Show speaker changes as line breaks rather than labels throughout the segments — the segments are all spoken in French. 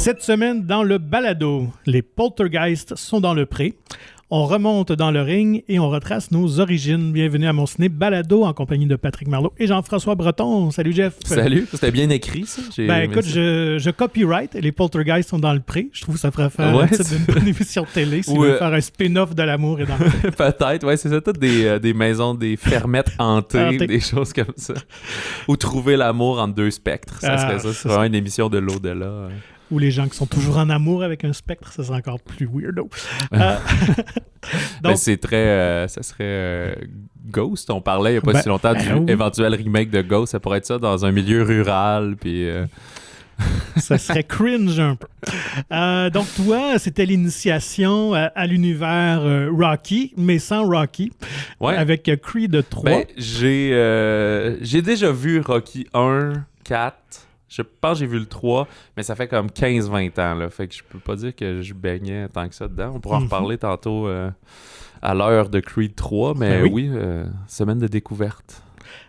Cette semaine, dans le balado, les Poltergeists sont dans le pré. On remonte dans le ring et on retrace nos origines. Bienvenue à mon ciné balado en compagnie de Patrick Marleau et Jean-François Breton. Salut Jeff.
Salut, c'était bien écrit ça.
Écoute, je copyright les Poltergeists sont dans le pré. Je trouve que ça ferait faire une bonne émission de télé si on veut faire un spin-off de l'amour et dans le pré.
Peut-être, ouais, c'est ça. Toutes des maisons, des fermettes hantées, des choses comme ça. Ou trouver l'amour entre deux spectres. Ça serait ça. C'est vraiment une émission de l'au-delà.
Ou les gens qui sont toujours en amour avec un spectre, ça serait encore plus weirdo.
Donc, c'est très... ça serait Ghost. On parlait il n'y a pas si longtemps du éventuel remake de Ghost. Ça pourrait être ça dans un milieu rural, puis...
Ça serait cringe un peu. Donc toi, c'était l'initiation à l'univers Rocky, mais sans Rocky, avec Creed 3.
Ben, j'ai déjà vu Rocky 1, 4... Je pense que j'ai vu le 3, mais ça fait comme 15-20 ans. Là. Fait que je peux pas dire que je baignais tant que ça dedans. On pourra en reparler tantôt à l'heure de Creed 3, mais oui, semaine de découverte.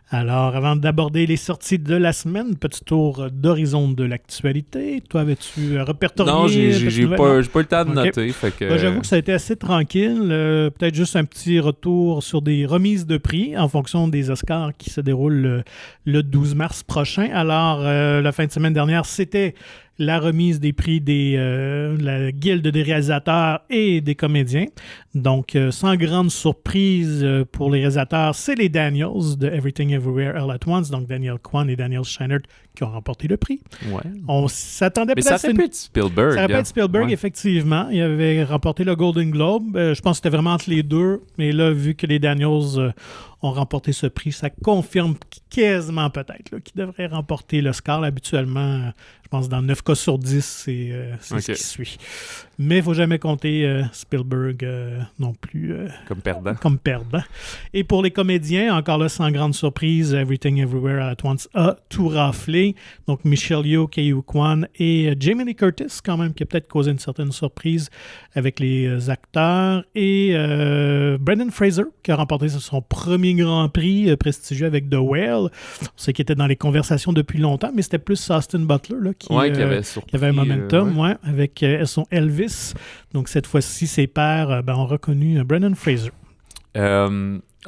Alors, avant d'aborder les sorties de la semaine, petit tour d'horizon de l'actualité. Toi, avais-tu répertorié?
Non, j'ai pas eu le temps de noter. Fait que...
j'avoue que ça a été assez tranquille. Peut-être juste un petit retour sur des remises de prix en fonction des Oscars qui se déroulent le 12 mars prochain. Alors, la fin de semaine dernière, c'était la remise des prix de la Guilde des réalisateurs et des comédiens. Donc, sans grande surprise pour les réalisateurs, c'est les Daniels de Everything Everywhere All at Once, donc Daniel Kwan et Daniel Scheinert qui ont remporté le prix.
Ouais.
On s'attendait
peut-être... Mais ça
peut
être Spielberg.
Ça répète Spielberg, effectivement. Il avait remporté le Golden Globe. Je pense que c'était vraiment entre les deux. Mais là, vu que les Daniels ont remporté ce prix, ça confirme quasiment peut-être qu'ils devraient remporter l'Oscar. Habituellement, je pense dans 9 cas sur 10, c'est ce qui suit. Mais il ne faut jamais compter Spielberg non plus comme perdant. Et pour les comédiens, encore là, sans grande surprise, Everything Everywhere All at Once a tout raflé. Donc Michelle Yeoh, Ke-Huy Quan et Jamie Lee Curtis, quand même, qui a peut-être causé une certaine surprise avec les acteurs. Et Brendan Fraser, qui a remporté son premier Grand Prix prestigieux avec The Whale. On sait qu'il était dans les conversations depuis longtemps, mais c'était plus Austin Butler là, qui avait un momentum avec son Elvis. Donc cette fois-ci, ses pairs ont reconnu Brendan Fraser.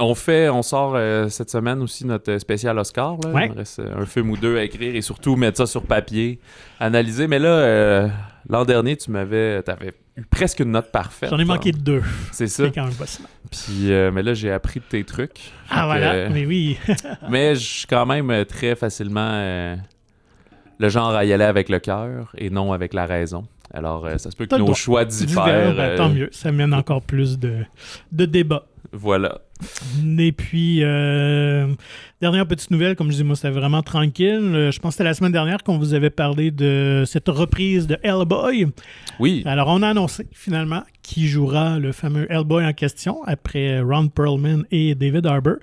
On sort cette semaine aussi notre spécial Oscar. Là. Il me reste un film ou deux à écrire et surtout mettre ça sur papier, analyser. Mais là, l'an dernier, t'avais eu presque une note parfaite.
J'en ai manqué 2.
C'est ça.
C'est quand même possible.
Puis, mais là, j'ai appris de tes trucs.
Mais oui.
Mais je suis quand même très facilement le genre à y aller avec le cœur et non avec la raison. Alors, ça se peut que nos choix diffèrent.
Tant mieux. Ça mène encore plus de débats.
Voilà.
Et puis, dernière petite nouvelle, comme je dis, moi, c'était vraiment tranquille. Je pense que c'était la semaine dernière qu'on vous avait parlé de cette reprise de Hellboy.
Oui.
Alors, on a annoncé, finalement, qui jouera le fameux Hellboy en question après Ron Perlman et David Harbour.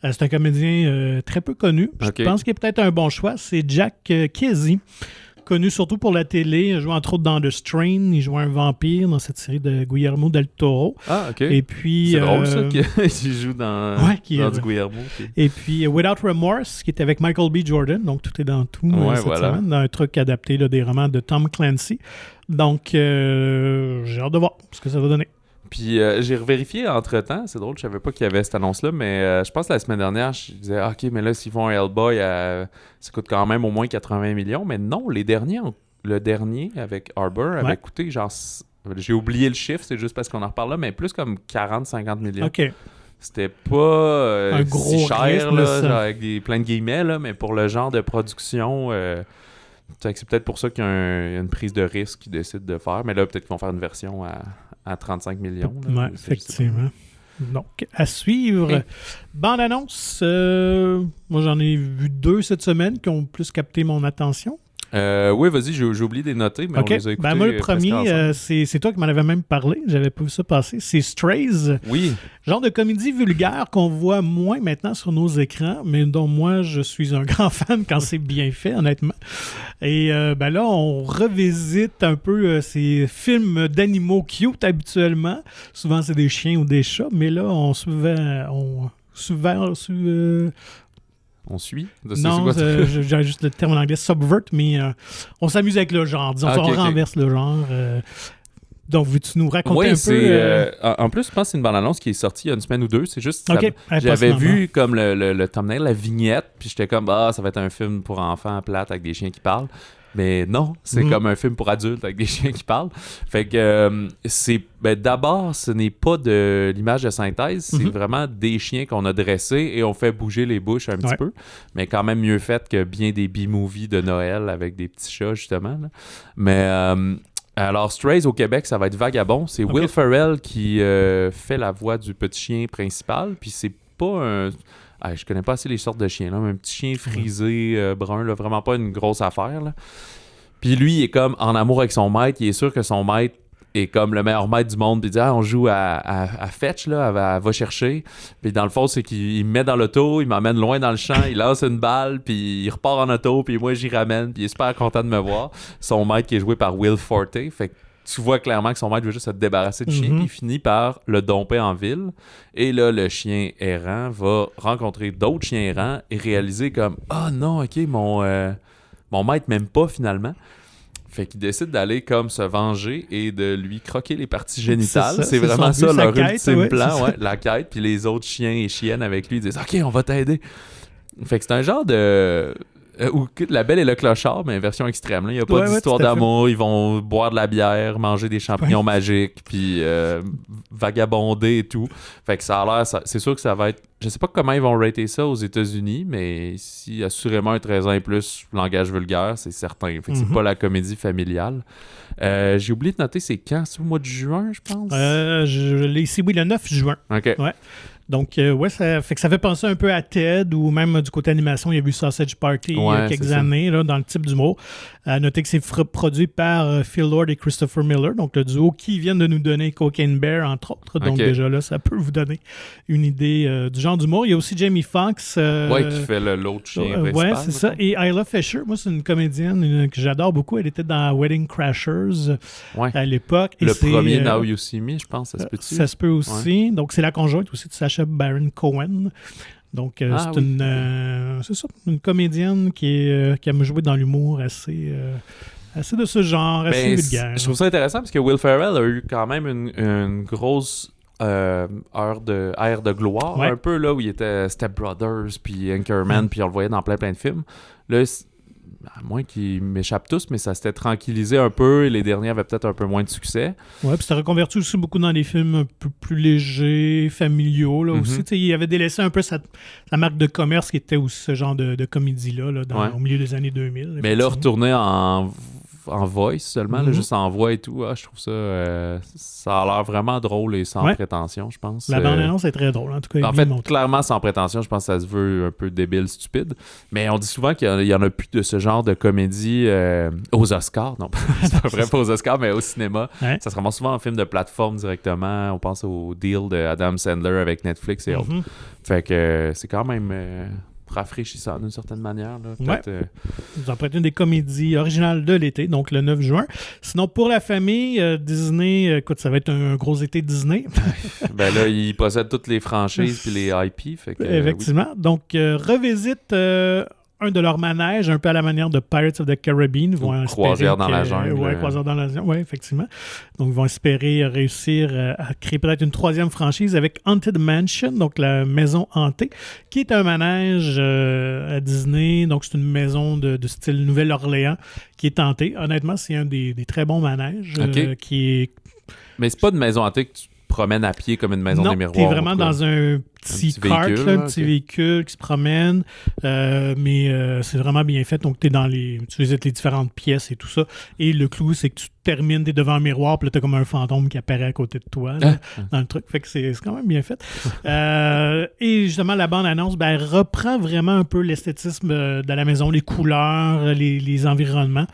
C'est un comédien très peu connu. Je pense qu'il est peut-être un bon choix. C'est Jack Kesy. Connu surtout pour la télé. Il joue entre autres dans The Strain. Il joue un vampire dans cette série de Guillermo del Toro.
Ah, OK.
Et puis,
c'est drôle, ça, qu'il joue dans du Guillermo.
Et puis, Without Remorse, qui est avec Michael B. Jordan. Donc, tout est dans tout cette semaine. Dans un truc adapté des romans de Tom Clancy. Donc, j'ai hâte de voir ce que ça va donner.
Puis j'ai revérifié entre-temps, c'est drôle, je savais pas qu'il y avait cette annonce-là, mais je pense que la semaine dernière, je disais « OK, mais là, s'ils font un Hellboy, ça coûte quand même au moins 80 millions. » Mais non, le dernier avec Harbour avait coûté genre... J'ai oublié le chiffre, c'est juste parce qu'on en reparle là, mais plus comme 40-50 millions.
OK.
C'était pas
un gros
si cher,
risque,
là, genre, avec plein de guillemets, là, mais pour le genre de production... c'est peut-être pour ça qu'il y a une prise de risque qu'ils décident de faire, mais là, peut-être qu'ils vont faire une version à 35 millions.
Oui, effectivement. Donc, à suivre. Bande-annonce, moi j'en ai vu 2 cette semaine qui ont plus capté mon attention.
Oui, vas-y, j'ai oublié de les noter, mais on les a écoutés.
Moi, le premier, c'est toi qui m'en avais même parlé. J'avais pas vu ça passer. C'est Strays.
Oui.
Genre de comédie vulgaire qu'on voit moins maintenant sur nos écrans, mais dont moi, je suis un grand fan quand c'est bien fait, honnêtement. Et là, on revisite un peu ces films d'animaux cute habituellement. Souvent, c'est des chiens ou des chats, mais là,
On suit?
Non, j'ai juste le terme en anglais, subvert, mais on s'amuse avec le genre. Disons, on renverse le genre. Donc, veux-tu nous raconter un peu?
En plus, je pense que c'est une bande-annonce qui est sortie il y a une semaine ou deux. C'est juste
j'avais
vu comme le thumbnail, la vignette, puis j'étais comme, ça va être un film pour enfants plate avec des chiens qui parlent. Mais non, c'est comme un film pour adultes avec des chiens qui parlent. Fait que d'abord, ce n'est pas de l'image de synthèse, c'est vraiment des chiens qu'on a dressés et on fait bouger les bouches un petit peu. Mais quand même mieux fait que bien des B-movies de Noël avec des petits chats, justement. Là. Mais alors, Strays au Québec, ça va être Vagabond. C'est Will Ferrell qui fait la voix du petit chien principal. Puis c'est pas un... je connais pas assez les sortes de chiens, là, mais un petit chien frisé, brun, là, vraiment pas une grosse affaire. Là. Puis lui, il est comme en amour avec son maître, il est sûr que son maître est comme le meilleur maître du monde, puis il dit on joue à fetch, là, elle va chercher. Puis dans le fond, c'est qu'il me met dans l'auto, il m'emmène loin dans le champ, il lance une balle, puis il repart en auto, puis moi j'y ramène, puis il est super content de me voir. Son maître qui est joué par Will Forte, fait que tu vois clairement que son maître veut juste se débarrasser du chien, puis il finit par le domper en ville. Et là, le chien errant va rencontrer d'autres chiens errants et réaliser comme « Ah non, OK, mon maître m'aime pas finalement. » Fait qu'il décide d'aller comme se venger et de lui croquer les parties génitales. C'est vraiment ça leur ultime plan, la quête. Puis les autres chiens et chiennes avec lui disent « OK, on va t'aider. » Fait que c'est un genre de... Ou La Belle et le Clochard, mais version extrême. Il n'y a pas d'histoire d'amour. Ils vont boire de la bière, manger des champignons magiques, puis vagabonder et tout. Fait que ça a l'air... C'est sûr que ça va être... Je sais pas comment ils vont rater ça aux États-Unis, mais ici, assurément, un 13 ans et plus, langage vulgaire, c'est certain. Fait que c'est pas la comédie familiale. J'ai oublié de noter, c'est quand? C'est au mois de juin, je pense?
Je l'ai ici, oui, le 9 juin.
OK.
Ouais. Donc, ça fait penser un peu à Ted ou même du côté animation, il y a eu Sausage Party il y a quelques années là, dans le type d'humour. À noter que c'est produit par Phil Lord et Christopher Miller, donc le duo qui viennent de nous donner Cocaine Bear, entre autres. Donc, déjà là, ça peut vous donner une idée du genre d'humour. Il y a aussi Jamie Foxx.
Qui fait l'autre chien principal.
C'est ça. Et Isla Fisher, moi, c'est une comédienne que j'adore beaucoup. Elle était dans Wedding Crashers à l'époque. Et
le premier Now You See Me, je pense, ça se peut-tu?
Ça se peut aussi. Donc, c'est la conjointe aussi de Sacha Baron Cohen. Donc, c'est une comédienne qui aime jouer dans l'humour assez de ce genre, assez vulgaire.
Je trouve ça intéressant parce que Will Ferrell a eu quand même une grosse ère de gloire, un peu là où il était Step Brothers, puis Anchorman, puis on le voyait dans plein de films. Là, à moins qu'ils m'échappent tous, mais ça s'était tranquillisé un peu et les derniers avaient peut-être un peu moins de succès. Ouais,
puis c'était reconverti aussi beaucoup dans des films un peu plus légers, familiaux là, aussi. Il avait délaissé un peu sa marque de commerce qui était aussi ce genre de comédie-là là, au milieu des années 2000.
Mais là, retourner en voice seulement, là, juste en voix et tout, je trouve ça ça a l'air vraiment drôle et sans prétention, je pense.
La bande-annonce est très drôle, en tout cas.
En fait, clairement sans prétention, je pense que ça se veut un peu débile, stupide, mais on dit souvent qu'il y en a plus de ce genre de comédie aux Oscars, non, c'est pas vrai, pas aux Oscars, mais au cinéma. Ça se ramasse souvent en film de plateforme directement, on pense au deal de Adam Sandler avec Netflix et autres. Fait que c'est quand même... rafraîchissant d'une certaine manière. Là,
Vous en prêtez une des comédies originales de l'été, donc le 9 juin. Sinon, pour la famille, Disney, écoute, ça va être un gros été Disney.
Ben là, ils possèdent toutes les franchises puis les IP. Fait que,
effectivement. Donc, revisite un de leurs manèges, un peu à la manière de Pirates of the Caribbean.
Croisière dans la jungle.
Croisière dans la jungle, oui, effectivement. Donc, ils vont espérer réussir à créer peut-être une troisième franchise avec Haunted Mansion, donc la maison hantée, qui est un manège à Disney. Donc, c'est une maison de style Nouvelle-Orléans qui est hantée. Honnêtement, c'est un des très bons manèges qui est...
Mais c'est pas une maison hantée que tu promènes à pied comme une maison des miroirs.
Non, t'es vraiment dans un petit cart, véhicule, un petit véhicule qui se promène, mais c'est vraiment bien fait. Donc, tu visites les différentes pièces et tout ça. Et le clou, c'est que tu termines, t'es devant un miroir, puis là, t'as comme un fantôme qui apparaît à côté de toi là, dans le truc. Fait que c'est quand même bien fait. Et justement, la bande-annonce, elle reprend vraiment un peu l'esthétisme de la maison, les couleurs, les environnements.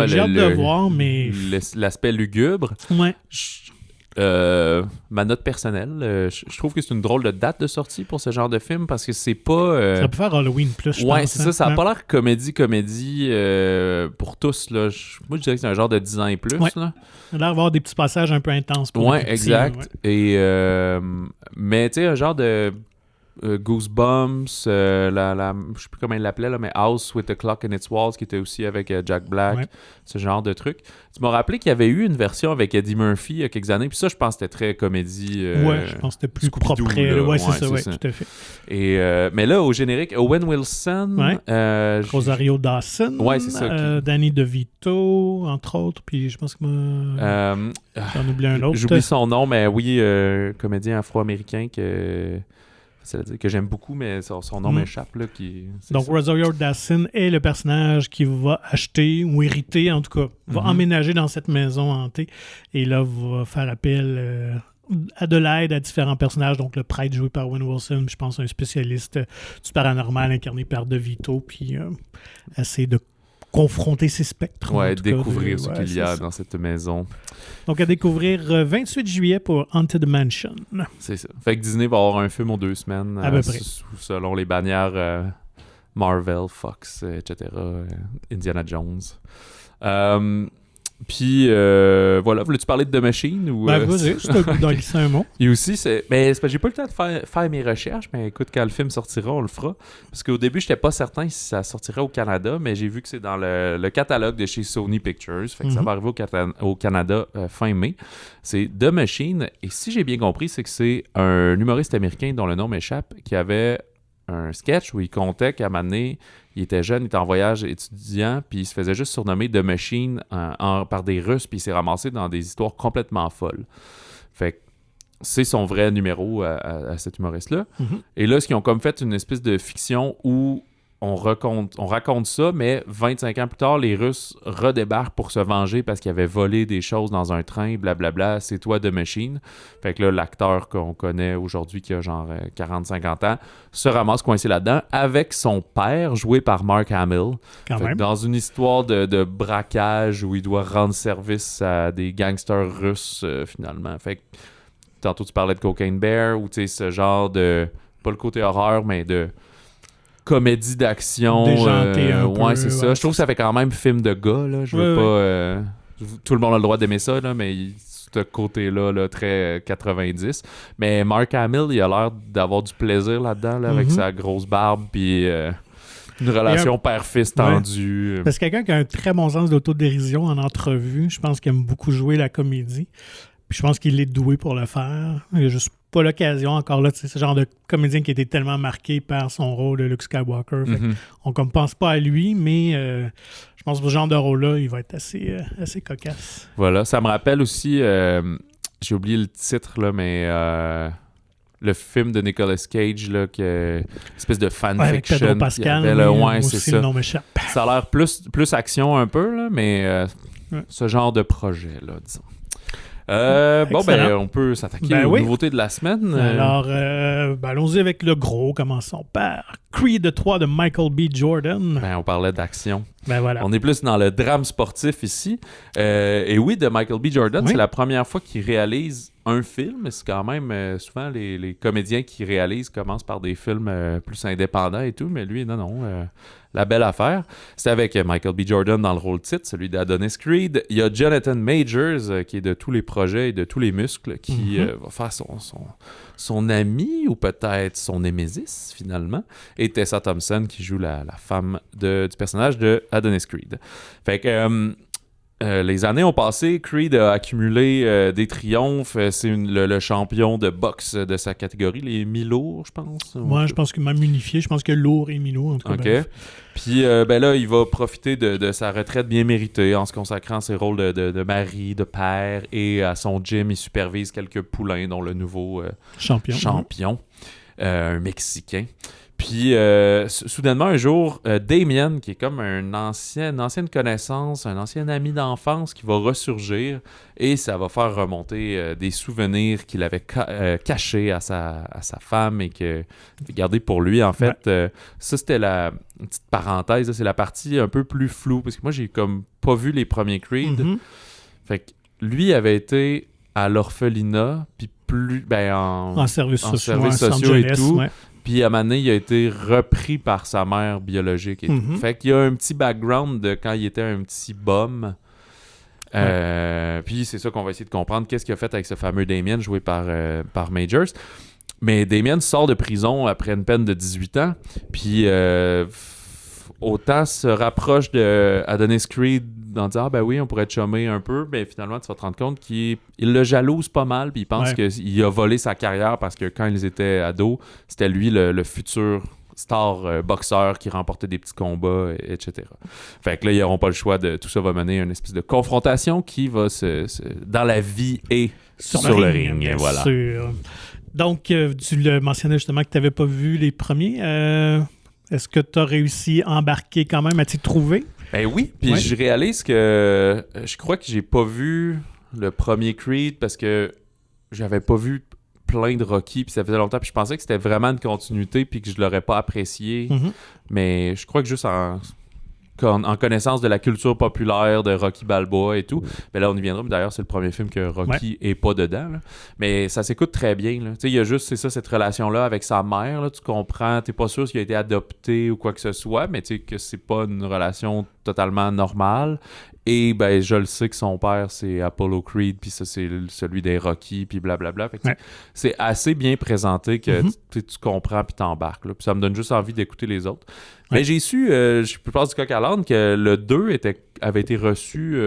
J'ai hâte de voir, mais...
L'aspect lugubre.
Ouais.
Ma note personnelle, je trouve que c'est une drôle de date de sortie pour ce genre de film parce que c'est pas...
Ça peut faire Halloween plus, je pense.
Ouais, c'est ça. Ça n'a pas l'air comédie pour tous. Là. Moi, je dirais que c'est un genre de 10 ans et plus. Là.
Ça a l'air d'avoir des petits passages un peu intenses pour les petits,
exact. Et, mais tu sais, un genre de Goosebumps, je sais plus comment il l'appelait, là, mais House with a Clock in its Walls, qui était aussi avec Jack Black, ce genre de truc. Tu m'as rappelé qu'il y avait eu une version avec Eddie Murphy il y a quelques années, puis ça, je pense que c'était très comédie.
Je pense que c'était plus propre. Ouais, c'est ça, tout à fait.
Et, mais là, au générique, Owen Wilson,
Rosario Dawson,
c'est ça,
Danny DeVito, entre autres, puis je pense que j'en oublie un autre.
J'oublie son nom, mais oui, comédien afro-américain que j'aime beaucoup, mais son nom m'échappe. Là,
donc, Rosario Dawson est le personnage qui va acheter ou hériter, en tout cas, va emménager dans cette maison hantée et là, va faire appel à de l'aide à différents personnages. Donc, le prêtre joué par Owen Wilson, je pense un spécialiste du paranormal incarné par DeVito, puis essayer de confronter ses spectres.
Découvrir ce qu'il y a dans cette maison.
Donc, à découvrir 28 juillet pour Haunted Mansion.
C'est ça. Fait que Disney va avoir un film aux 2 semaines.
À peu près.
Selon les bannières Marvel, Fox, etc. Indiana Jones. Puis, voilà. Voulais-tu parler de The Machine?
Vas-y, c'est un coup d'en glisser un mot.
Et aussi, c'est parce que j'ai pas eu le temps de faire mes recherches, mais écoute, quand le film sortira, on le fera. Parce qu'au début, j'étais pas certain si ça sortirait au Canada, mais j'ai vu que c'est dans le catalogue de chez Sony Pictures. Fait que ça va arriver au Canada fin mai. C'est The Machine. Et si j'ai bien compris, c'est que c'est un humoriste américain dont le nom m'échappe, qui avait un sketch où il comptait qu'à un moment donné, il était jeune, il était en voyage étudiant, puis il se faisait juste surnommer The Machine par des Russes, puis il s'est ramassé dans des histoires complètement folles. Fait que c'est son vrai numéro à cet humoriste-là. Et là, ce qu'ils ont comme fait une espèce de fiction où on raconte ça, mais 25 ans plus tard, les Russes redébarquent pour se venger parce qu'ils avaient volé des choses dans un train, blablabla, c'est toi The Machine. Fait que là, l'acteur qu'on connaît aujourd'hui, qui a genre 40-50 ans, se ramasse coincé là-dedans avec son père, joué par Mark Hamill. Dans une histoire de braquage où il doit rendre service à des gangsters russes, finalement. Fait que tantôt, tu parlais de Cocaine Bear, ou tu sais, ce genre de... Pas le côté horreur, mais de... comédie d'action.
Déjanté un peu.
C'est ça. Je trouve que ça fait quand même film de gars. Là. Je veux pas... tout le monde a le droit d'aimer ça, là, mais ce côté-là, là, très 90. Mais Mark Hamill, il a l'air d'avoir du plaisir là-dedans, là, avec sa grosse barbe, puis une relation père-fils tendue.
C'est quelqu'un qui a un très bon sens d'autodérision en entrevue. Je pense qu'il aime beaucoup jouer la comédie. Puis je pense qu'il est doué pour le faire. Il n'y a juste pas l'occasion encore là. C'est ce genre de comédien qui a été tellement marqué par son rôle de Luke Skywalker. On ne pense pas à lui, mais je pense que ce genre de rôle-là, il va être assez cocasse.
Voilà, ça me rappelle aussi, j'ai oublié le titre, là, mais le film de Nicolas Cage, là, espèce de fanfiction.
Avec Pedro Pascal,
c'est ça.
Le nom m'échappe.
Ça a l'air plus action un peu, là, mais ce genre de projet, là, disons. On peut s'attaquer aux nouveautés de la semaine.
Alors, allons-y avec le gros. Commençons par Creed 3 de Michael B. Jordan.
On parlait d'action.
Voilà.
On est plus dans le drame sportif ici. Et oui, de Michael B. Jordan, c'est la première fois qu'il réalise un film. C'est quand même souvent les comédiens qui réalisent commencent par des films plus indépendants et tout, mais lui, non. La belle affaire. C'est avec Michael B. Jordan dans le rôle titre, celui d'Adonis Creed. Il y a Jonathan Majors, qui est de tous les projets et de tous les muscles, qui va faire son ami ou peut-être son némésis, finalement. Et Tessa Thompson, qui joue la femme du personnage de Adonis Creed. Fait que... les années ont passé, Creed a accumulé des triomphes. C'est le champion de boxe de sa catégorie, les mi-lourds, je pense.
Moi, je pense que même unifié, je pense que lourd et mi-lourd, en tout cas.
OK. Puis là, il va profiter de sa retraite bien méritée en se consacrant à ses rôles de mari, de père, et à son gym, il supervise quelques poulains, dont le nouveau champion, un Mexicain. Puis, soudainement, un jour, Damien, qui est comme une ancienne connaissance, un ancien ami d'enfance qui va ressurgir et ça va faire remonter des souvenirs qu'il avait cachés à sa femme et qu'il avait gardés pour lui. En fait, ça, c'était une petite parenthèse. Là, c'est la partie un peu plus floue parce que moi, j'ai comme pas vu les premiers Creed. Fait que lui avait été à l'orphelinat, puis en services sociaux et tout. Puis à un moment donné, il a été repris par sa mère biologique et tout. Fait qu'il y a un petit background de quand il était un petit bum. Puis c'est ça qu'on va essayer de comprendre. Qu'est-ce qu'il a fait avec ce fameux Damien joué par Majors. Mais Damien sort de prison après une peine de 18 ans, puis autant se rapproche de Adonis Creed en disant « Ah ben oui, on pourrait chummer un peu », mais finalement, tu vas te rendre compte qu'il le jalouse pas mal, puis il pense qu'il a volé sa carrière parce que quand ils étaient ados, c'était lui le futur star boxeur qui remportait des petits combats, etc. Fait que là, ils n'auront pas le choix de... Tout ça va mener à une espèce de confrontation qui va dans la vie et sur le ring.
Bien
voilà.
sûr. Donc, tu le mentionnais justement que tu n'avais pas vu les premiers. Est-ce que tu as réussi à embarquer quand même, à t'y trouver?
Ben oui, puis je réalise que je crois que j'ai pas vu le premier Creed parce que j'avais pas vu plein de Rocky, puis ça faisait longtemps, puis je pensais que c'était vraiment une continuité, puis que je l'aurais pas apprécié. Mais je crois que juste en connaissance de la culture populaire de Rocky Balboa et tout, mais là on y viendra, mais d'ailleurs c'est le premier film que Rocky est pas dedans, là. Mais ça s'écoute très bien, là. Tu sais, il y a juste, c'est ça, cette relation-là avec sa mère, là, tu comprends, t'es pas sûr s'il a été adopté ou quoi que ce soit, mais tu sais que c'est pas une relation totalement normale. Et ben je le sais que son père c'est Apollo Creed, puis ça c'est celui des Rocky, puis blablabla. Fait que c'est assez bien présenté que tu comprends puis t'embarques, là. Puis ça me donne juste envie d'écouter les autres. Mais j'ai su, je peux passer du coq à l'âne, que le 2 avait été reçu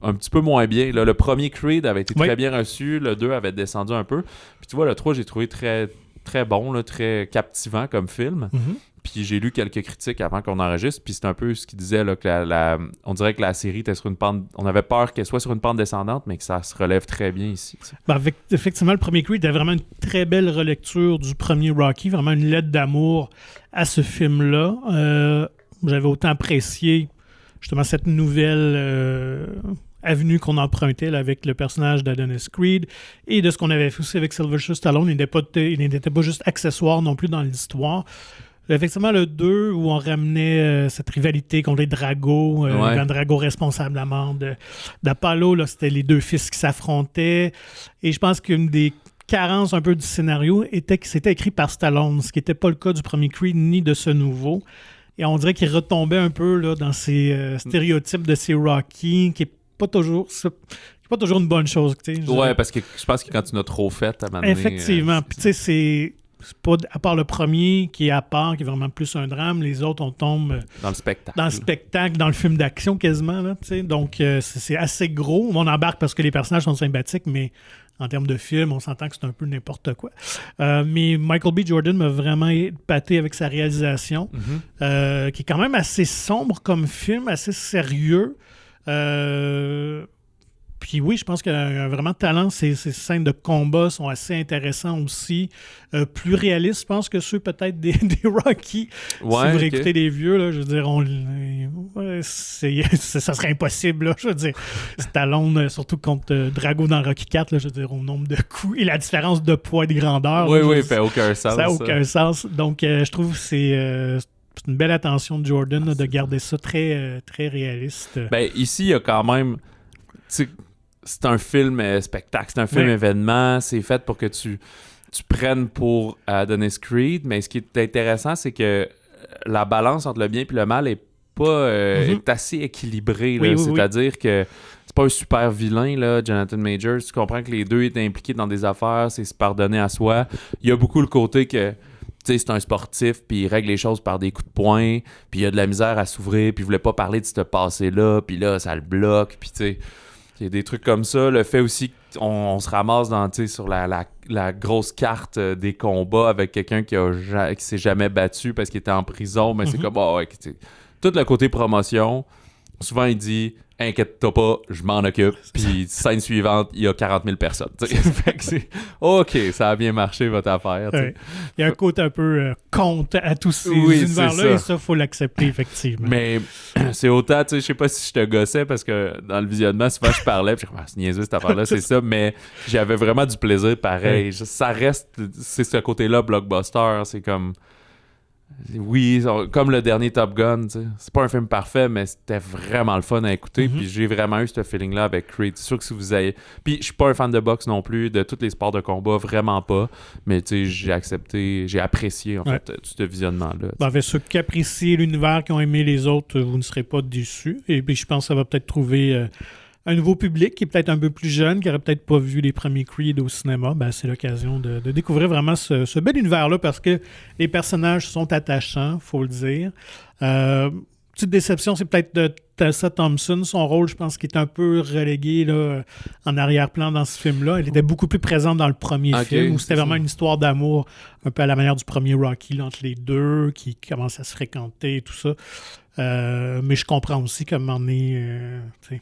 un petit peu moins bien. Là, le premier Creed avait été très bien reçu, le 2 avait descendu un peu. Puis tu vois, le 3 j'ai trouvé très, très bon, là, très captivant comme film. Puis j'ai lu quelques critiques avant qu'on enregistre, puis c'est un peu ce qu'il disait, là, que on dirait que la série était sur une pente... On avait peur qu'elle soit sur une pente descendante, mais que ça se relève très bien ici.
Effectivement, le premier Creed était vraiment une très belle relecture du premier Rocky, vraiment une lettre d'amour à ce film-là. J'avais autant apprécié justement cette nouvelle avenue qu'on empruntait là, avec le personnage d'Adonis Creed et de ce qu'on avait fait aussi avec Sylvester Stallone. Il n'était pas juste accessoire non plus dans l'histoire. Effectivement, le 2, où on ramenait cette rivalité contre les Drago, Ivan Drago responsable à la mort d'Apollo, là, c'était les deux fils qui s'affrontaient. Et je pense qu'une des carences un peu du scénario était que c'était écrit par Stallone, ce qui n'était pas le cas du premier Creed ni de ce nouveau. Et on dirait qu'il retombait un peu là, dans ces stéréotypes de ces Rocky, qui n'est pas toujours... C'est pas toujours une bonne chose.
Ouais, parce que je pense que quand tu n'as trop fait, à un moment donné,
effectivement. Puis tu sais, c'est pas, à part le premier qui est à part, qui est vraiment plus un drame, les autres, on tombe
dans le spectacle.
Dans le spectacle, dans le film d'action quasiment. Là, donc, c'est assez gros. On embarque parce que les personnages sont sympathiques, mais en termes de film, on s'entend que c'est un peu n'importe quoi. Mais Michael B. Jordan m'a vraiment épaté avec sa réalisation, qui est quand même assez sombre comme film, assez sérieux. Puis oui, je pense qu'il a vraiment de talent. Ces scènes de combat sont assez intéressantes aussi. Plus réalistes, je pense, que ceux peut-être des Rocky. Si vous réécoutez les vieux, là, je veux dire, ça serait impossible. Là, je veux dire, Stallone, surtout contre Drago dans Rocky 4, là, je veux dire, au nombre de coups et la différence de poids et de grandeur.
Oui, fait aucun sens.
Ça n'a aucun sens. Donc, je trouve que c'est une belle attention de Jordan là, de garder ça très, très réaliste.
Ben, ici, il y a quand même... C'est un film spectacle, c'est un film événement, c'est fait pour que tu prennes pour Adonis Creed, mais ce qui est intéressant, c'est que la balance entre le bien et le mal est assez équilibrée. Là. C'est-à-dire que c'est pas un super vilain, là, Jonathan Majors. Tu comprends que les deux étaient impliqués dans des affaires, c'est se pardonner à soi. Il y a beaucoup le côté que c'est un sportif, puis il règle les choses par des coups de poing, puis il a de la misère à s'ouvrir, puis il voulait pas parler de ce passé-là, puis là, ça le bloque, puis tu sais... Il y a des trucs comme ça. Le fait aussi qu'on se ramasse sur la grosse carte des combats avec quelqu'un qui s'est jamais battu parce qu'il était en prison, mais c'est comme... tout le côté promotion, souvent il dit « Inquiète-toi pas, je m'en occupe. » Puis scène suivante, il y a 40 000 personnes. Fait que c'est « OK, ça a bien marché votre affaire. »
Il y a un côté un peu contre à tous ces univers-là et ça, il faut l'accepter, effectivement.
Mais c'est autant, je sais pas si je te gossais parce que dans le visionnement, souvent je parlais, puis c'est niaiseux cette affaire-là, c'est ça, mais j'avais vraiment du plaisir pareil. Ça reste, c'est ce côté-là blockbuster, c'est comme... Oui, comme le dernier Top Gun, t'sais. C'est pas un film parfait, mais c'était vraiment le fun à écouter. Puis j'ai vraiment eu ce feeling-là avec Creed. C'est sûr que si vous avez... Puis je suis pas un fan de boxe non plus, de tous les sports de combat, vraiment pas. Mais j'ai apprécié en fait tout ce visionnement-là.
Avec ceux qui apprécient l'univers, qui ont aimé les autres, vous ne serez pas déçus. Et puis je pense que ça va peut-être trouver un nouveau public qui est peut-être un peu plus jeune, qui n'aurait peut-être pas vu les premiers Creed au cinéma, ben, c'est l'occasion de découvrir vraiment ce bel univers-là parce que les personnages sont attachants, il faut le dire. Petite déception, c'est peut-être de Tessa Thompson. Son rôle, je pense, qui est un peu relégué là, en arrière-plan dans ce film-là. Elle était beaucoup plus présente dans le premier film, où c'était vraiment une histoire d'amour, un peu à la manière du premier Rocky, là, entre les deux, qui commencent à se fréquenter et tout ça. Mais je comprends aussi comment on est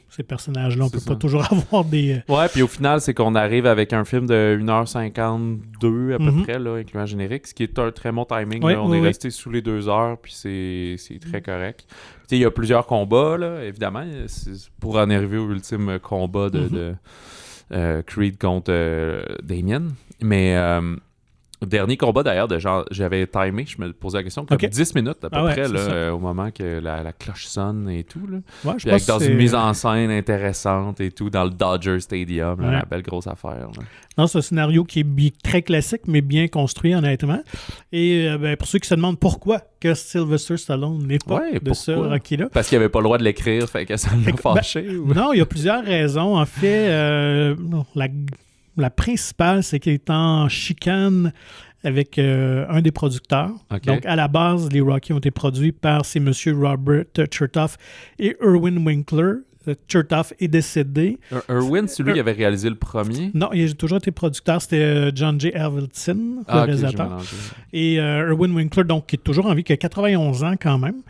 ces personnages-là. On peut pas toujours avoir des...
Ouais, puis au final, c'est qu'on arrive avec un film de 1h52 à peu près, là, incluant le générique, ce qui est un très bon timing.
Ouais,
là. On est resté sous les 2 heures, puis c'est très correct. Il y a plusieurs combats, là, évidemment, pour en arriver au ultime combat de Creed contre Damien. Mais... dernier combat d'ailleurs, j'avais timé, je me posais la question, comme 10 minutes à peu près, là, au moment que la cloche sonne et tout. Là.
Ouais,
puis avec, dans une mise en scène intéressante et tout, dans le Dodger Stadium, là, la belle grosse affaire. Là.
Non, c'est un scénario qui est très classique, mais bien construit, honnêtement. Et pour ceux qui se demandent pourquoi que Sylvester Stallone n'est pas de ce Rocky-là.
Parce qu'il n'avait pas le droit de l'écrire, fait que ça l'a fâché.
Non, il y a plusieurs raisons. En fait, la principale, c'est qu'il est en chicane avec un des producteurs. Okay. Donc, à la base, les Rocky ont été produits par ces messieurs Robert Chertoff et Irwin Winkler. Chertoff est décédé.
Irwin, c'est lui qui avait réalisé le premier?
Non, il a toujours été producteur. C'était John J. Avildsen, le réalisateur. Et Irwin Winkler, donc, qui est toujours en vie, qui a 91 ans quand même,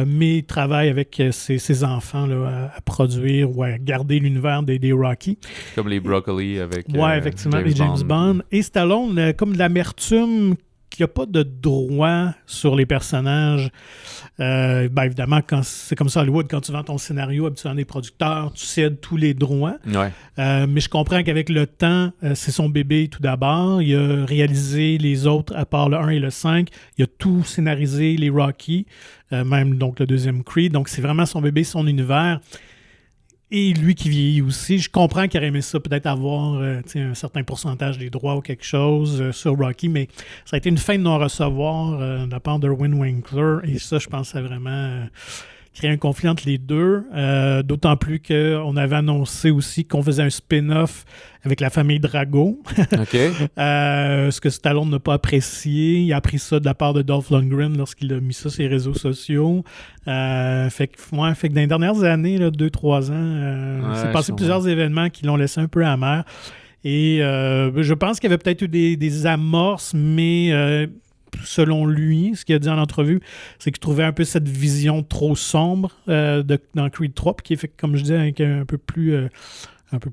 mais il travaille avec ses enfants là, à produire ou à garder l'univers des Rocky.
Comme les Broccoli avec
effectivement, les James Bond. Et Stallone, comme de l'amertume qu'il n'y a pas de droit sur les personnages. Évidemment, quand c'est comme ça à Hollywood, quand tu vends ton scénario, habituellement des producteurs, tu cèdes tous les droits.
Ouais.
Mais je comprends qu'avec le temps, c'est son bébé tout d'abord. Il a réalisé les autres, à part le 1 et le 5. Il a tout scénarisé, les Rocky, même donc le deuxième Creed. Donc, c'est vraiment son bébé, son univers. Et lui qui vieillit aussi, je comprends qu'il aurait aimé ça, peut-être avoir un certain pourcentage des droits ou quelque chose sur Rocky, mais ça a été une fin de non-recevoir de la part d'Irwin Winkler, et ça, je pense, ça a vraiment créé un conflit entre les deux, d'autant plus qu'on avait annoncé aussi qu'on faisait un spin-off avec la famille Drago, ce que Stallone n'a pas apprécié. Il a appris ça de la part de Dolph Lundgren lorsqu'il a mis ça sur les réseaux sociaux. Fait que dans les dernières années, 2-3 ans, c'est passé plusieurs événements qui l'ont laissé un peu amer. Et je pense qu'il y avait peut-être eu des amorces, mais selon lui, ce qu'il a dit en entrevue, c'est qu'il trouvait un peu cette vision trop sombre dans Creed 3, qui est fait, comme je disais, avec un peu plus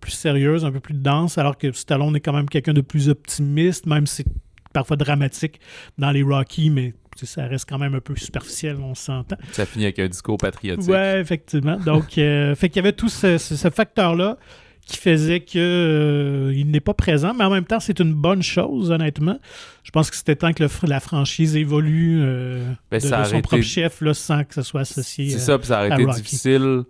sérieuse, un peu plus dense, alors que Stallone est quand même quelqu'un de plus optimiste, même si c'est parfois dramatique dans les Rocky, mais ça reste quand même un peu superficiel, on s'entend. Ça
finit avec un discours patriotique.
Oui, effectivement. Donc, fait qu'il y avait tout ce facteur-là qui faisait qu'il n'est pas présent, mais en même temps, c'est une bonne chose, honnêtement. Je pense que c'était temps que la franchise évolue de son propre chef là, sans que ça soit associé
c'est ça, puis ça aurait été difficile,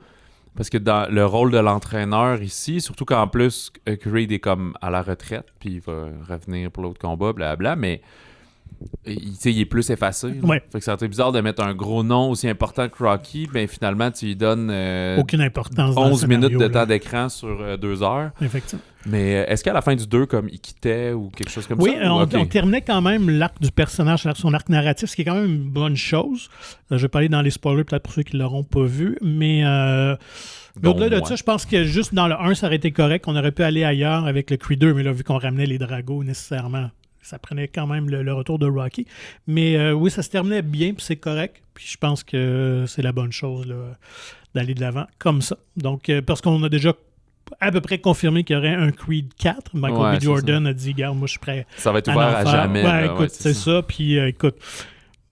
parce que dans le rôle de l'entraîneur ici, surtout qu'en plus, Creed est comme à la retraite, puis il va revenir pour l'autre combat, blablabla, mais il est plus effacé.
Ouais.
Fait que ça aurait été bizarre de mettre un gros nom aussi important que Rocky, mais finalement, tu lui donnes
aucune importance
11 minutes de temps d'écran sur 2 heures.
Effectivement.
Mais est-ce qu'à la fin du 2, comme il quittait ou quelque chose comme ça?
Oui, on terminait quand même l'arc du personnage, son arc narratif, ce qui est quand même une bonne chose. Je vais pas aller dans les spoilers, peut-être pour ceux qui ne l'auront pas vu, mais au-delà de ça, je pense que juste dans le 1, ça aurait été correct. On aurait pu aller ailleurs avec le Creed 2, mais là, vu qu'on ramenait les Dragos nécessairement, ça prenait quand même le retour de Rocky. Mais oui, ça se terminait bien, puis c'est correct. Puis je pense que c'est la bonne chose là, d'aller de l'avant comme ça. Donc, parce qu'on a déjà à peu près confirmé qu'il y aurait un Creed 4. Michael B. Jordan a dit, regarde, moi je suis prêt.
Ça va être ouvert à jamais.
Ouais, écoute, c'est ça. Puis écoute,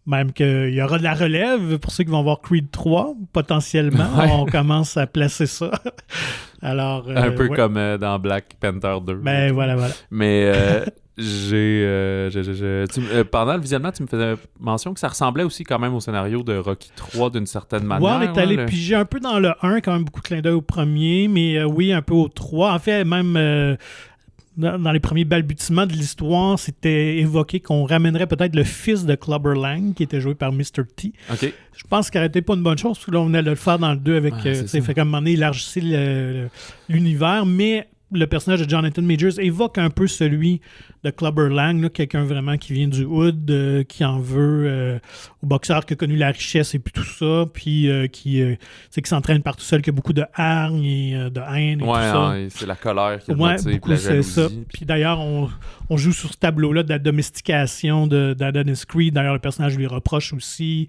même qu'il y aura de la relève pour ceux qui vont voir Creed 3, potentiellement. On commence à placer ça. Alors,
un peu comme dans Black Panther 2.
Ben voilà.
Mais pendant le visionnement, tu me faisais mention que ça ressemblait aussi quand même au scénario de Rocky 3 d'une certaine manière.
Ouais, on est allé piger un peu dans le 1, quand même beaucoup de clin d'œil au premier, mais oui, un peu au 3. En fait, même dans les premiers balbutiements de l'histoire, c'était évoqué qu'on ramènerait peut-être le fils de Clubber Lang, qui était joué par Mr. T.
OK.
Je pense qu'il n'aurait pas une bonne chose, parce que là, on venait de le faire dans le 2 avec... fait qu'à un moment donné, il élargissait l'univers, mais le personnage de Jonathan Majors évoque un peu celui de Clubber Lang, là, quelqu'un vraiment qui vient du hood, qui en veut au boxeur qui a connu la richesse et puis tout ça, puis qui s'entraîne par tout seul, qui a beaucoup de hargne et de haine et tout ça.
C'est la colère qui le
motive,
beaucoup, la jalousie.
Ça. Puis d'ailleurs, on joue sur ce tableau-là de la domestication d'Adonis Creed. D'ailleurs, le personnage lui reproche aussi.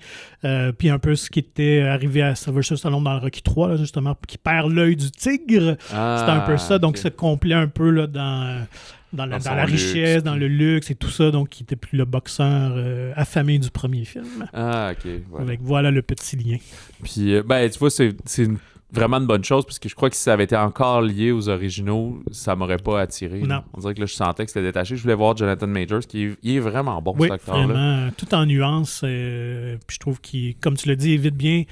Puis un peu ce qui était arrivé à Sylvester Stallone dans le Rocky 3, là, justement, qui perd l'œil du tigre. C'était un peu ça. Donc, se complet un peu là, dans la richesse, luxe, dans le luxe et tout ça. Donc, il n'était plus le boxeur affamé du premier film.
Ah, OK.
Voilà le petit lien.
Puis, tu vois, c'est vraiment une bonne chose, parce que je crois que si ça avait été encore lié aux originaux, ça m'aurait pas attiré.
Non.
On dirait que là, je sentais que c'était détaché. Je voulais voir Jonathan Majors, il est vraiment bon, cet acteur-là.
Vraiment, tout en nuances. Puis je trouve qu'il, comme tu l'as dit, évite bien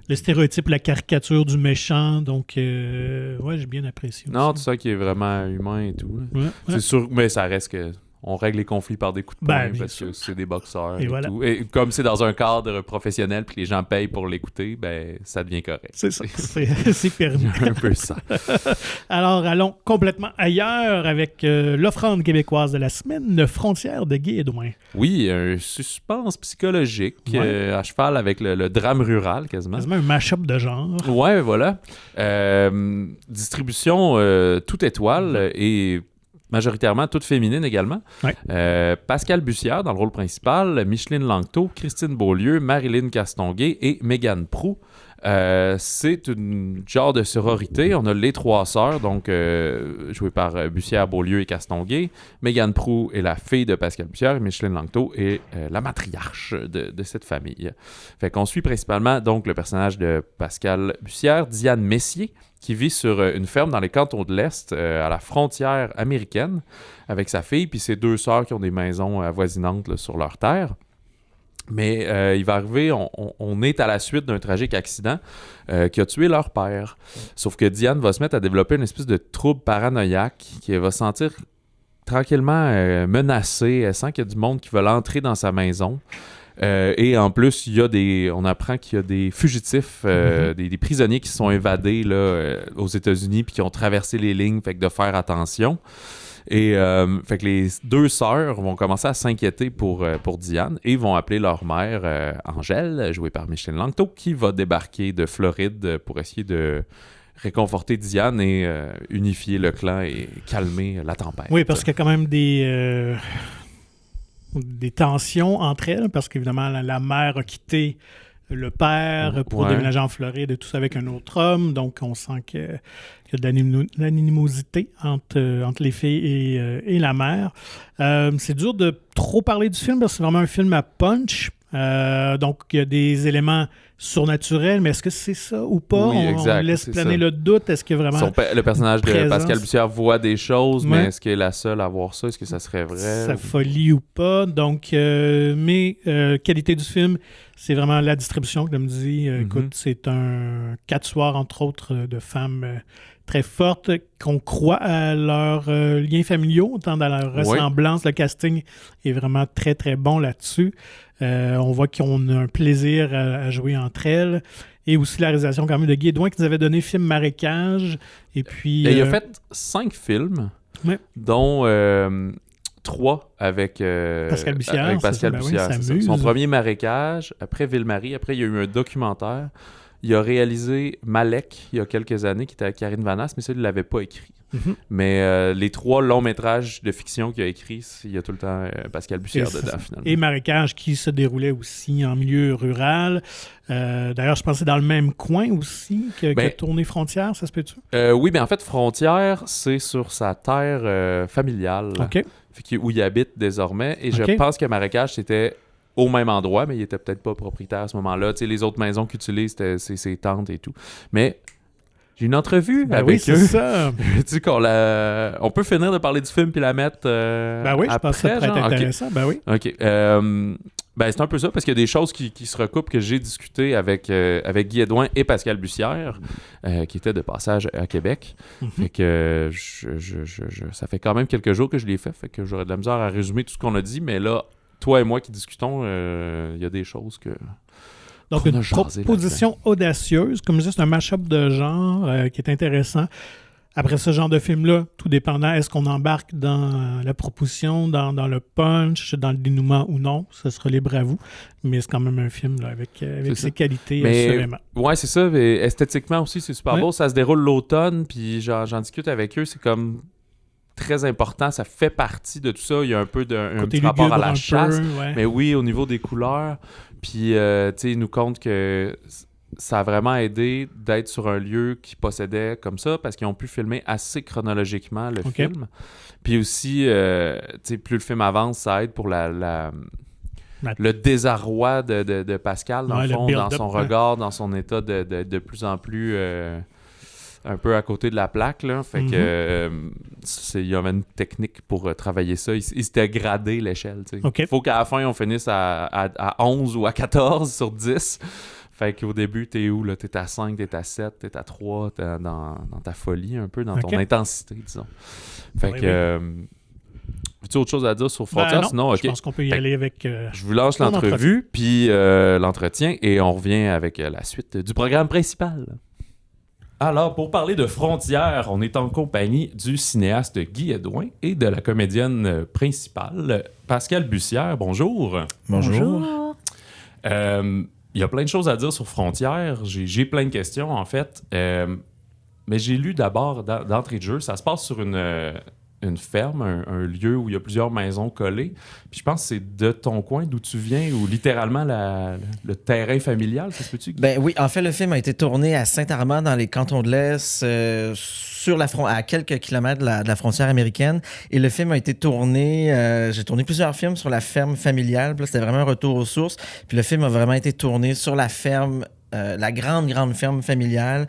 le stéréotype, la caricature du méchant. Donc, j'ai bien apprécié aussi.
Non, tout ça qui est vraiment humain et tout.
Ouais.
C'est sûr, mais ça reste que... On règle les conflits par des coups de poing parce que c'est des boxeurs et tout. Et comme c'est dans un cadre professionnel puis que les gens payent pour l'écouter, ça devient correct.
C'est ça, c'est permis.
Un peu ça.
Alors, allons complètement ailleurs avec l'offrande québécoise de la semaine, Frontières de Guy Edouin.
Oui, un suspense psychologique à cheval avec le drame rural quasiment.
Quasiment un mash-up de genre.
Ouais, voilà. Distribution toute étoile et majoritairement toute féminine également.
Ouais.
Pascal Bussière dans le rôle principal, Micheline Langto, Christine Beaulieu, Marilyn Castonguay et Mégane Proulx. C'est une genre de sororité. On a les trois sœurs, donc jouées par Bussière, Beaulieu et Castonguay. Mégane Proulx est la fille de Pascal Bussière et Micheline Langto est la matriarche de cette famille. Fait qu'on suit principalement donc le personnage de Pascal Bussière, Diane Messier, qui vit sur une ferme dans les cantons de l'Est, à la frontière américaine, avec sa fille, puis ses deux sœurs qui ont des maisons avoisinantes là, sur leur terre. Mais il va arriver, on est à la suite d'un tragique accident qui a tué leur père. Sauf que Diane va se mettre à développer une espèce de trouble paranoïaque qui va se sentir tranquillement menacée. Elle sent qu'il y a du monde qui veut l'entrer dans sa maison. Et en plus, on apprend qu'il y a des fugitifs, des prisonniers qui se sont évadés là, aux États-Unis puis qui ont traversé les lignes, fait que de faire attention. Et fait que les deux sœurs vont commencer à s'inquiéter pour Diane et vont appeler leur mère, Angèle, jouée par Micheline Langto, qui va débarquer de Floride pour essayer de réconforter Diane et unifier le clan et calmer la tempête.
Oui, parce qu'il y a quand même des tensions entre elles, parce qu'évidemment, la mère a quitté le père pour déménager en Floride et tout ça avec un autre homme. Donc, on sent qu'il y a de l'animosité entre les filles et la mère. C'est dur de trop parler du film parce que c'est vraiment un film à punch. Donc, il y a des éléments surnaturels, mais est-ce que c'est ça ou pas?
Oui, exact,
on laisse planer le doute. Est-ce que vraiment...
le personnage de Pascal Bussière voit des choses,
Ouais.
mais est-ce qu'elle est la seule à voir ça? Est-ce que ça serait vrai?
Sa folie ou pas. Donc, qualité du film, c'est vraiment la distribution, comme je dis. Écoute, c'est un 4 soirs, entre autres, de femmes très fortes, qu'on croit à leurs liens familiaux, autant dans leur ressemblance. Le casting est vraiment très, très bon là-dessus. On voit qu'on a un plaisir à jouer entre elles. Et aussi la réalisation quand même de Guy Edouin qui nous avait donné film Marécage. Et puis...
il a fait 5 films, dont 3 avec
Pascal Bussière.
Avec Pascal Bussière,
oui,
c'est ça. Son premier Marécage, après Ville-Marie, après il y a eu un documentaire. Il a réalisé Malek il y a quelques années, qui était avec Karine Vanasse, mais ça, il ne l'avait pas écrit. Mais les 3 longs métrages de fiction qu'il a écrits, il y a tout le temps Pascal Bussière dedans, finalement.
Et Marécage qui se déroulait aussi en milieu rural. D'ailleurs, je pense que c'est dans le même coin aussi que Tournée Frontière, ça se peut-tu?
Oui, mais en fait, Frontière, c'est sur sa terre familiale, où il habite désormais. Et je pense que Marécage, c'était au même endroit, mais il était peut-être pas propriétaire à ce moment-là. Tu sais, les autres maisons qu'il utilise, c'était ses tantes et tout. Mais J'ai une entrevue
Ben
avec
oui, c'est
eux.
ça.
Veux-tu on peut finir de parler du film puis la mettre
Ben oui, je
après,
pense que ça pourrait être
genre? Ok.
intéressant. Ben oui.
OK. Ben, c'est un peu ça, parce qu'il y a des choses qui se recoupent que j'ai discuté avec Guy Edouin et Pascal Bussière, qui étaient de passage à Québec. Fait que ça fait quand même quelques jours que je l'ai fait que j'aurais de la misère à résumer tout ce qu'on a dit, mais là, toi et moi qui discutons, il y a des choses que...
Donc,
qu'on a
une
jasé
proposition audacieuse. Comme je disais, c'est un mash-up de genre qui est intéressant. Après ce genre de film-là, tout dépendant, est-ce qu'on embarque dans la proposition, dans le punch, dans le dénouement ou non, ce sera libre à vous. Mais c'est quand même un film là, avec ses qualités, assurément.
Ouais, c'est ça. Mais esthétiquement aussi, c'est super beau. Ça se déroule l'automne, puis j'en discute avec eux. C'est comme très important. Ça fait partie de tout ça. Il y a un peu un petit rapport à la chasse. Mais oui, au niveau des couleurs. Puis, tu sais, ils nous comptent que ça a vraiment aidé d'être sur un lieu qu'ils possédaient comme ça parce qu'ils ont pu filmer assez chronologiquement le film. Puis aussi, tu sais, plus le film avance, ça aide pour le désarroi de Pascal, dans le fond, dans son regard, dans son état de plus en plus... un peu à côté de la plaque, là. Fait que il y avait une technique pour travailler ça. Il s'était gradé l'échelle, tu sais. Il faut qu'à la fin, on finisse à 11 ou à 14 sur 10. Fait qu'au début, t'es où, là? T'es à 5, t'es à 7, t'es à 3, t'es dans ta folie un peu, dans ton intensité, disons. Fait que... As-tu autre chose à dire sur Frontières?
Non,
sinon,
je pense qu'on peut y aller avec...
je vous lance l'entrevue, puis l'entretien, et on revient avec la suite du programme principal. Alors, pour parler de Frontières, on est en compagnie du cinéaste Guy Edouin et de la comédienne principale, Pascal Bussière. Bonjour.
Bonjour.
Il y a plein de choses à dire sur Frontières. J'ai plein de questions, en fait. Mais j'ai lu d'abord, d'entrée de jeu, ça se passe sur une ferme, un lieu où il y a plusieurs maisons collées. Puis je pense que c'est de ton coin, d'où tu viens, ou littéralement le terrain familial, ça se peut-tu?
Ben oui, en fait, le film a été tourné à Saint-Armand, dans les cantons de l'Est, à quelques kilomètres de la frontière américaine. Et le film a été tourné... j'ai tourné plusieurs films sur la ferme familiale. Puis là, c'était vraiment un retour aux sources. Puis le film a vraiment été tourné sur la ferme, la grande ferme familiale.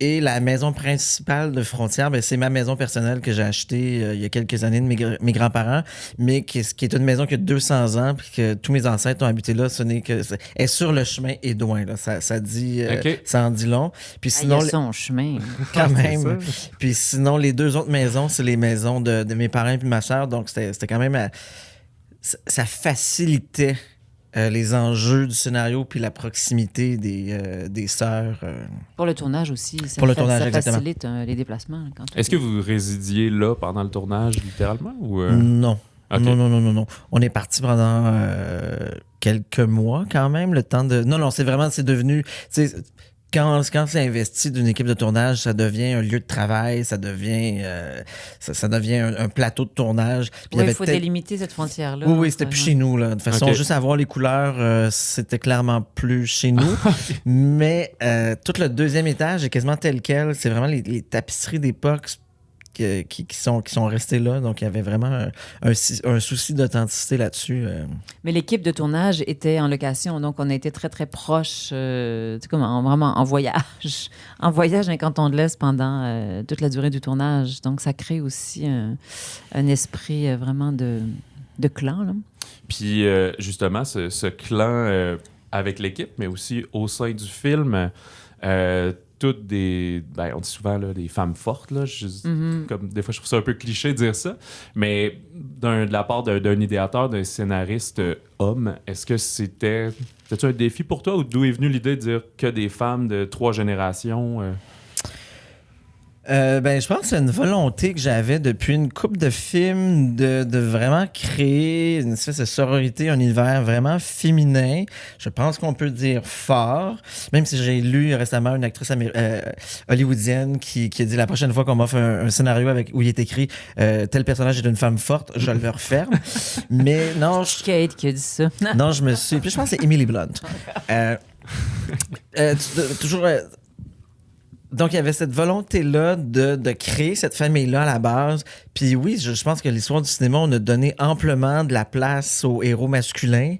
Et la maison principale de Frontières, ben, c'est ma maison personnelle que j'ai achetée il y a quelques années de mes grands-parents, mais qui est une maison qui a 200 ans, puis que tous mes ancêtres ont habité là. Ce n'est que est sur le chemin Édouin. Là. Ça dit, ça en dit long. Puis sinon,
il y a son chemin.
Quand même. Puis sinon, les deux autres maisons, c'est les maisons de mes parents et de ma soeur. Donc c'était quand même ça facilitait les enjeux du scénario puis la proximité des sœurs.
Pour le tournage aussi, ça facilite les déplacements.
Est-ce que vous résidiez là pendant le tournage, littéralement? Ou
Non.
Okay.
Non. On est parti pendant quelques mois quand même, le temps de... Non, c'est devenu... Quand c'est investi d'une équipe de tournage, ça devient un lieu de travail, ça devient un plateau de tournage.
Puis il faut délimiter cette frontière-là.
Oui, c'était plus chez nous. Là. De toute façon, juste avoir les couleurs, c'était clairement plus chez nous. Mais tout le deuxième étage est quasiment tel quel. C'est vraiment les tapisseries d'époque qui sont restées là. Donc, il y avait vraiment un souci d'authenticité là-dessus.
Mais l'équipe de tournage était en location. Donc, on a été très, très proches, vraiment en voyage. En voyage dans les cantons de l'Est pendant toute la durée du tournage. Donc, ça crée aussi un esprit vraiment de clan. Là.
Puis, justement, ce clan avec l'équipe, mais aussi au sein du film... toutes on dit souvent là, des femmes fortes, là, comme des fois je trouve ça un peu cliché de dire ça, mais de la part d'un idéateur, d'un scénariste homme, est-ce que c'était un défi pour toi ou d'où est venue l'idée de dire que des femmes de 3 générations?
Je pense que c'est une volonté que j'avais depuis une couple de films de vraiment créer une espèce de sororité, un univers vraiment féminin. Je pense qu'on peut dire fort, même si j'ai lu récemment une actrice hollywoodienne qui a dit la prochaine fois qu'on m'offre un scénario où il est écrit tel personnage est une femme forte, je le referme. Mais non,
Kate qui a dit ça.
Non, je pense que c'est Emily Blunt. Toujours... Donc, il y avait cette volonté-là de créer cette famille-là à la base. Puis oui, je pense que l'histoire du cinéma, on a donné amplement de la place aux héros masculins,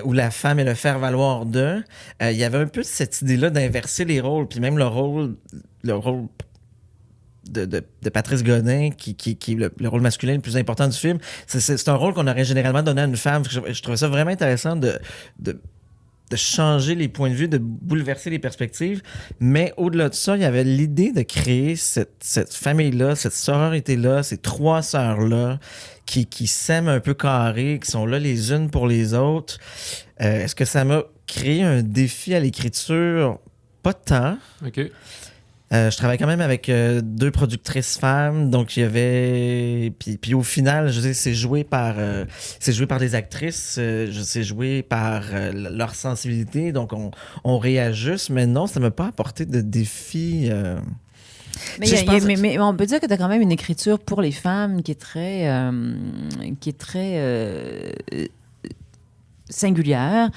où la femme est le faire-valoir d'eux. Il y avait un peu cette idée-là d'inverser les rôles, puis même le rôle de Patrice Godin, qui est le rôle masculin le plus important du film. C'est un rôle qu'on aurait généralement donné à une femme. Je trouvais ça vraiment intéressant de changer les points de vue, de bouleverser les perspectives. Mais au-delà de ça, il y avait l'idée de créer cette famille-là, cette sororité-là, ces trois sœurs-là qui s'aiment un peu carrées, qui sont là les unes pour les autres. Est-ce que ça m'a créé un défi à l'écriture? Pas tant.
OK.
Je travaille quand même avec 2 productrices femmes, donc il y avait... Puis au final, je sais, c'est joué par des actrices, c'est joué par leur sensibilité, donc on réajuste, mais non, ça ne m'a pas apporté de défi...
Mais on peut dire que tu as quand même une écriture pour les femmes qui est très singulière,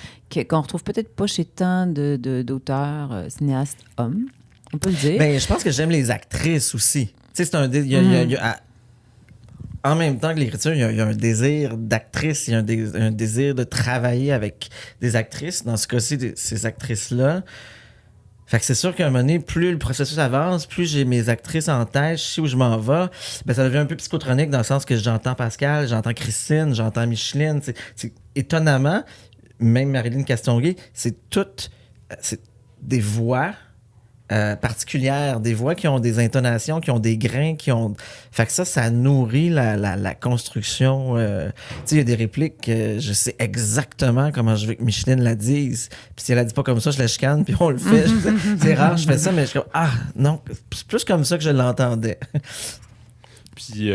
qu'on retrouve peut-être pas chez tant d'auteurs, cinéastes hommes. On peut le dire.
Ben, je pense que j'aime les actrices aussi. Tu sais, c'est un... en même temps que l'écriture, il y a un désir d'actrice, il y a un désir de travailler avec des actrices. Dans ce cas-ci, ces actrices-là. Fait que c'est sûr qu'à un moment donné, plus le processus avance, plus j'ai mes actrices en tête, je sais où je m'en vais. Ben, ça devient un peu psychotronique dans le sens que j'entends Pascal, j'entends Christine, j'entends Micheline. C'est étonnamment, même Marilyn Castonguay, c'est des voix particulières, des voix qui ont des intonations, qui ont des grains, qui ont... Fait que ça nourrit la construction. Tu sais, il y a des répliques que je sais exactement comment je veux que Micheline la dise. Puis si elle la dit pas comme ça, je la chicane, puis on le fait. C'est rare, je fais ça, mais je suis comme, ah, non, c'est plus comme ça que je l'entendais.
Puis,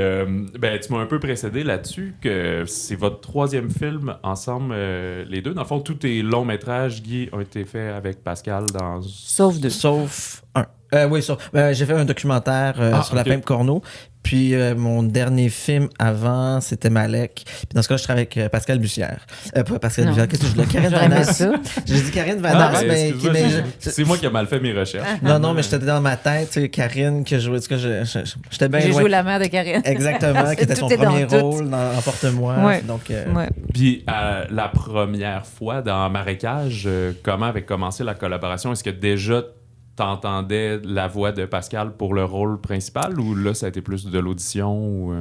ben, tu m'as un peu précédé là-dessus, que c'est votre 3e film ensemble, les deux. Dans le fond, tous tes longs métrages, Guy, ont été faits avec Pascal dans...
Sauf 2.
Sauf un. Oui, j'ai fait un documentaire sur la
ok.
Pimpe Corneau. Puis mon dernier film avant, c'était Malek. Puis dans ce cas, je travaille avec Pascal Bussière. Pas Pascal Bussière, qu'est-ce que je dis là? Karine
J'aurais aimé
Vanasse.
ça.
J'ai dit Karine Vanasse,
ben,
mais...
excuse-moi, c'est moi qui ai mal fait mes recherches.
Non, mais j'étais dans ma tête, tu sais, Karine, que je jouais... J'étais bien
J'ai
loin.
joué la mère de Karine.
Exactement, qui était son
Tout est dans
premier
tout.
rôle dans Emporte-moi.
Ouais.
Donc,
Ouais.
Puis, la première fois dans Marécage, comment avait commencé la collaboration? Est-ce que déjà t'entendais la voix de Pascal pour le rôle principal ou là, ça a été plus de l'audition? Ou...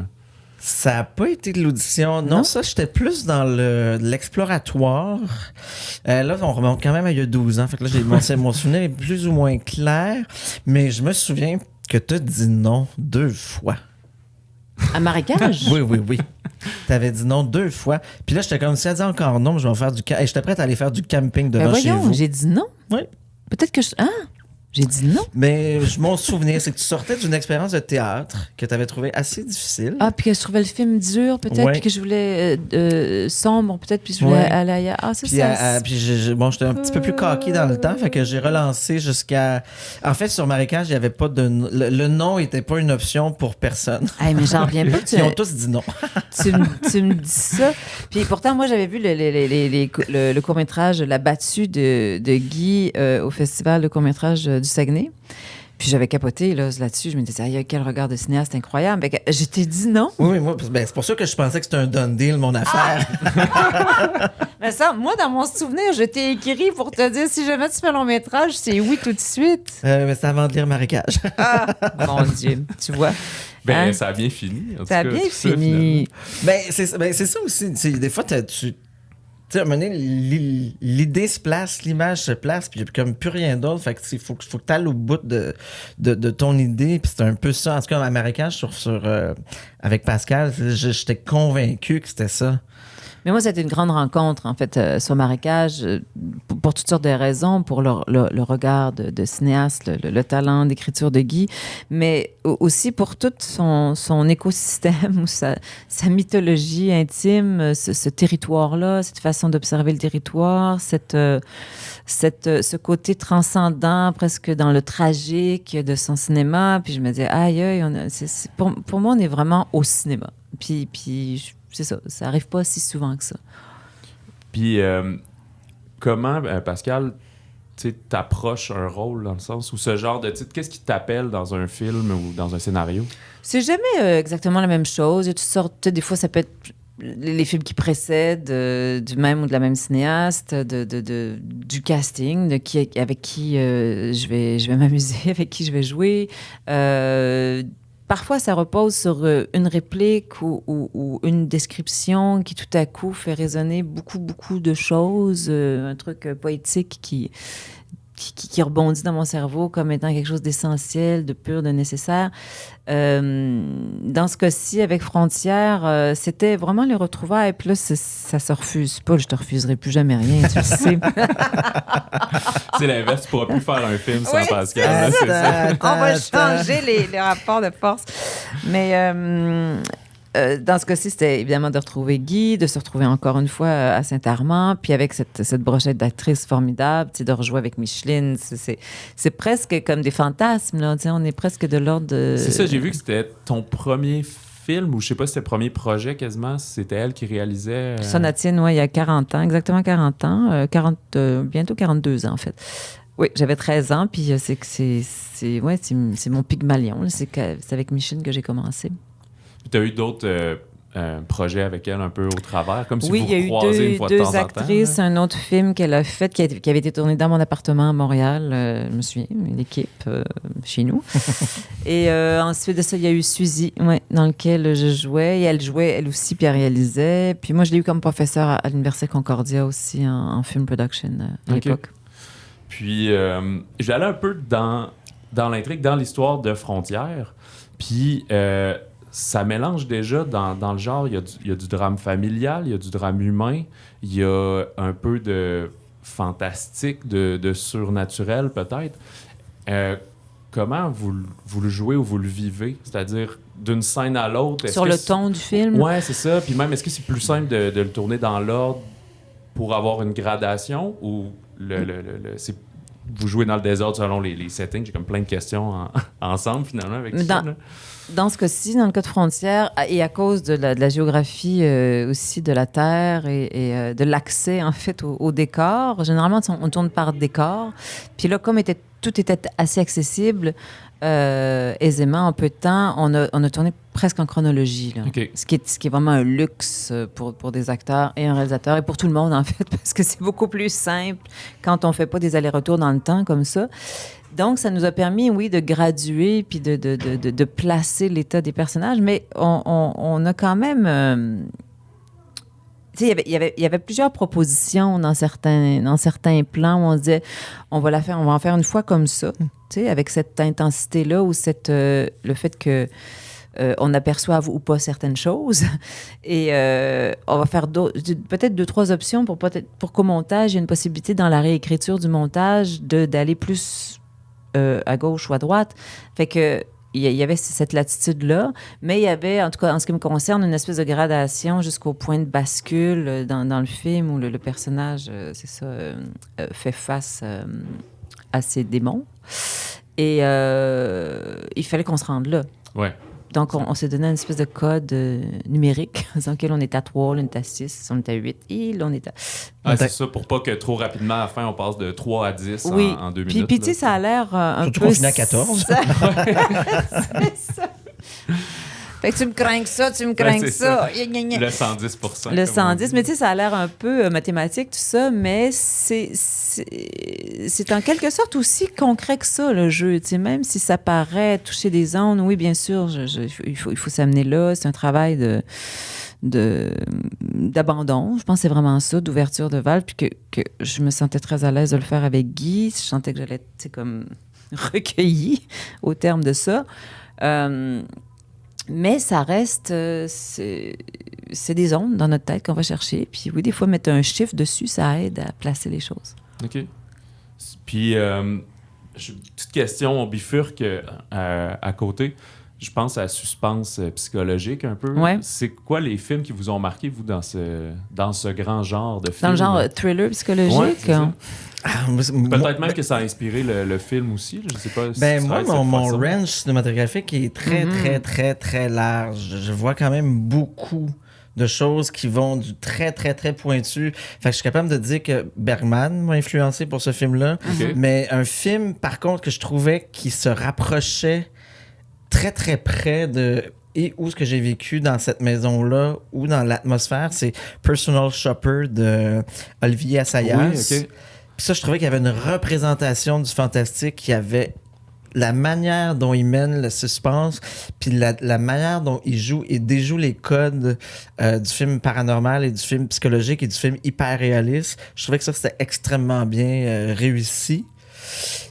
ça n'a pas été de l'audition. Non, ça, j'étais plus dans l'exploratoire. Là, on remonte quand même à il y a 12 ans. Fait que là, mon souvenir est plus ou moins clair. Mais je me souviens que tu as dit non 2 fois.
À Marécage?
Oui. T'avais dit non 2 fois. Puis là, j'étais comme, si elle dit encore non, je vais faire du... J'étais prête à aller faire du camping devant chez vous.
J'ai dit non.
Oui.
Peut-être que j'ai dit non.
Mais mon souvenir, c'est que tu sortais d'une expérience de théâtre que tu avais trouvé assez difficile.
Ah, puis que je trouvais le film dur, peut-être,
Ouais.
puis que je voulais sombre, peut-être, puis je voulais
Ouais.
aller ailleurs. Ah, c'est
Puis,
ça.
puis j'étais un petit peu plus coquille dans le temps, fait que j'ai relancé jusqu'à... En fait, sur Marécage, il n'y avait pas de... Le non n'était pas une option pour personne.
Hey, mais j'en reviens pas que
Ils ont tous dit non.
tu me dis ça. Puis pourtant, moi, j'avais vu le court-métrage La battue de Guy au Festival de court-métrage du Saguenay. Puis j'avais capoté là-dessus. Je me disais, aïe, quel regard de cinéaste incroyable. Je t'ai dit non.
Oui, moi, c'est pour ça que je pensais que c'était un done deal, mon affaire.
Mais ça, moi, dans mon souvenir, je t'ai écrit pour te dire, si jamais tu fais long métrage, c'est oui tout de suite.
Mais c'est avant de lire Marécage.
Mon Dieu, tu vois.
Ben,
Hein?
ça a bien fini. En
Ça a
tout cas,
bien
tout ça,
fini.
C'est ça aussi. Des fois, tu sais, à un moment donné, l'idée se place, l'image se place, puis il n'y a comme plus rien d'autre. Fait que faut que tu ailles au bout de ton idée. Puis c'est un peu ça. En tout cas, à Marécage, avec Pascal, j'étais convaincu que c'était ça.
Mais moi, c'était une grande rencontre, en fait, sur Marécage, pour toutes sortes de raisons, pour le regard de cinéaste, le talent d'écriture de Guy, mais aussi pour tout son écosystème, ou sa mythologie intime, ce territoire-là, cette façon d'observer le territoire, ce côté transcendant, presque dans le tragique de son cinéma. Puis je me disais, aïe, pour moi, on est vraiment au cinéma. Puis c'est ça arrive pas si souvent que ça.
Puis, comment, Pascal, tu t'approches un rôle dans le sens où ce genre de titre, qu'est-ce qui t'appelle dans un film ou dans un scénario?
C'est jamais exactement la même chose. Il y a toutes sortes, des fois, ça peut être les films qui précèdent du même ou de la même cinéaste, du casting, avec qui je vais m'amuser, avec qui je vais jouer. Parfois, ça repose sur une réplique ou une description qui, tout à coup, fait résonner beaucoup, beaucoup de choses. Un truc poétique qui rebondit dans mon cerveau comme étant quelque chose d'essentiel, de pur, de nécessaire. Dans ce cas-ci, avec Frontières, c'était vraiment les retrouvailles. Puis là, ça se refuse pas. Je te refuserai plus jamais rien, tu le sais.
C'est l'inverse, tu pourras plus faire un film sans
Oui,
Pascal.
c'est ça. On va changer les rapports de force. Mais dans ce cas-ci, c'était évidemment de retrouver Guy, de se retrouver encore une fois à Saint-Armand, puis avec cette brochette d'actrices formidable, de rejouer avec Micheline. C'est presque comme des fantasmes, là. On est presque de l'ordre de...
C'est ça, j'ai vu que c'était ton premier film, ou je sais pas si c'était le premier projet quasiment, c'était elle qui réalisait...
Sonatine, oui, il y a 40 ans, exactement 40 ans, bientôt 42 ans, en fait. Oui, j'avais 13 ans, puis c'est mon Pygmalion. C'est avec Micheline que j'ai commencé.
Tu as eu d'autres projets avec elle un peu au travers, comme si
oui,
vous vous croisez une fois de temps en temps.
Oui, il y a eu deux actrices, un autre film qu'elle a fait qui avait été tourné dans mon appartement à Montréal. Je me souviens, l'équipe chez nous. Et ensuite de ça, il y a eu Suzy, dans lequel je jouais. Et elle jouait, elle aussi, puis elle réalisait. Puis moi, je l'ai eu comme professeur à l'Université Concordia aussi en film production à l'époque.
Puis, j'allais un peu dans l'intrigue, dans l'histoire de Frontières. Puis... ça mélange déjà dans le genre, il y a du drame familial, il y a du drame humain, il y a un peu de fantastique, de surnaturel peut-être. Comment vous le jouez ou vous le vivez? C'est-à-dire d'une scène à l'autre?
Sur le ton du film?
Ouais, c'est ça. Puis même, est-ce que c'est plus simple de le tourner dans l'ordre pour avoir une gradation ou vous jouez dans le désordre selon les settings? J'ai comme plein de questions ensemble finalement avec ça.
Dans ce cas-ci, dans le cas de Frontières, et à cause de la géographie aussi de la Terre et de l'accès, en fait, au décor, généralement, on tourne par décor. Puis là, comme tout était assez accessible, aisément, en peu de temps, on a tourné presque en chronologie. Là.
Okay.
Ce qui est vraiment un luxe pour des acteurs et un réalisateur, et pour tout le monde, en fait, parce que c'est beaucoup plus simple quand on ne fait pas des allers-retours dans le temps comme ça. Donc, ça nous a permis, oui, de graduer puis de placer l'état des personnages, mais on a quand même... tu sais, il y avait plusieurs propositions dans certains plans où on disait, on va en faire une fois comme ça, tu sais, avec cette intensité-là ou le fait que on aperçoive ou pas certaines choses. Et on va faire peut-être 2-3 options pour qu'au montage, il y ait une possibilité dans la réécriture du montage d'aller plus... à gauche ou à droite. Fait que il y avait cette latitude-là, mais il y avait, en tout cas, en ce qui me concerne, une espèce de gradation jusqu'au point de bascule dans le film où le personnage, fait face à ses démons. Et il fallait qu'on se rende là.
Ouais.
Donc, on s'est donné une espèce de code numérique dans lequel on est à 3, là, on est à 6, on est à 8, et là, on est à...
c'est ça, pour pas que trop rapidement, à la fin, on passe de 3 à 10 en 2 minutes.
Puis tu sais, ça a l'air un
surtout
peu...
qu'on finit à 14.
C'est ça. Fait que tu me crains ça, tu me crains ça.
Le 110%.
Le 110, mais tu sais, ça a l'air un peu mathématique, tout ça, mais c'est en quelque sorte aussi concret que ça, le jeu. Tu sais, même si ça paraît toucher des zones, oui, bien sûr, il faut s'amener là. C'est un travail d'abandon. Je pense que c'est vraiment ça, d'ouverture de valve, puis que je me sentais très à l'aise de le faire avec Guy. Je sentais que j'allais être, tu sais, comme recueillie au terme de ça. Mais ça reste, c'est des ondes dans notre tête qu'on va chercher. Puis oui, des fois, mettre un chiffre dessus, ça aide à placer les choses.
OK. Puis, petite question, on bifurque à côté. Je pense à suspense psychologique un peu.
Ouais.
C'est quoi les films qui vous ont marqué, vous, dans ce grand genre de film?
Dans le genre thriller psychologique?
Ouais, c'est ça.
Peut-être
même que ça a inspiré le film aussi. Je sais pas.
Moi, mon range cinématographique est très, très, très, très large. Je vois quand même beaucoup de choses qui vont du très, très, très pointu. Fait que je suis capable de dire que Bergman m'a influencé pour ce film-là.
Ok.
Mais un film, par contre, que je trouvais qui se rapprochait très, très près de et où ce que j'ai vécu dans cette maison-là ou dans l'atmosphère, c'est Personal Shopper de Olivier Assayas.
Oui, ok.
Puis ça, je trouvais qu'il y avait une représentation du fantastique qui avait la manière dont il mène le suspense, puis la manière dont il joue et déjoue les codes du film paranormal et du film psychologique et du film hyper réaliste. Je trouvais que ça, c'était extrêmement bien réussi.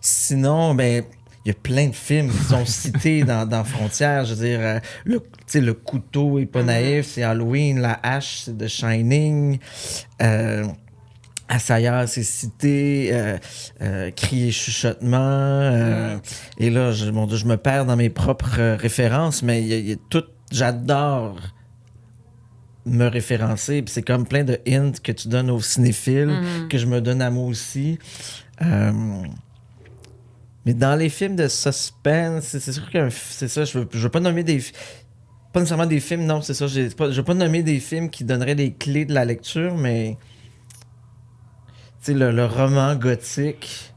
Sinon, ben, il y a plein de films qui sont cités dans Frontières. Je veux dire, le couteau est pas naïf, c'est Halloween. La hache, c'est The Shining. Assayas, c'est cité. Cris et chuchotements. Et là, mon Dieu, je me perds dans mes propres références, mais il y a tout. J'adore me référencer. Puis c'est comme plein de hints que tu donnes aux cinéphiles, que je me donne à moi aussi. Mais dans les films de suspense, c'est sûr que c'est ça, je veux pas nommer pas nécessairement des films, non, c'est ça, je veux pas nommer des films qui donneraient les clés de la lecture, mais tu sais, le roman gothique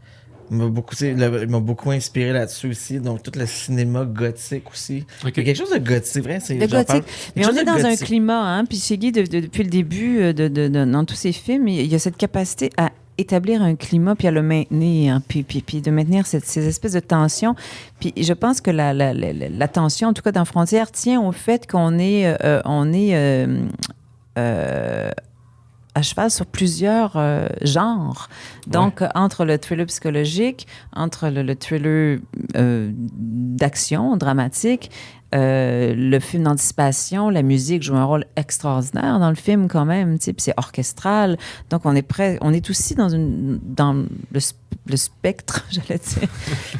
m'a beaucoup inspiré là-dessus aussi, donc tout le cinéma gothique aussi.
Ok.
Il y a quelque chose de gothique, vrai, c'est
De gothique. Mais on est dans un
gothique.
climat, hein, puis chez Guy, depuis le début, dans tous ses films, il y a cette capacité à établir un climat puis à le maintenir, puis de maintenir ces espèces de tensions. Puis je pense que la tension, en tout cas dans Frontières, tient au fait qu'on est à cheval sur plusieurs genres. Donc, entre le thriller psychologique, entre le thriller d'action, dramatique, le film d'anticipation, la musique joue un rôle extraordinaire dans le film quand même, tu sais, puis c'est orchestral. Donc, on est aussi dans le spectre, j'allais dire,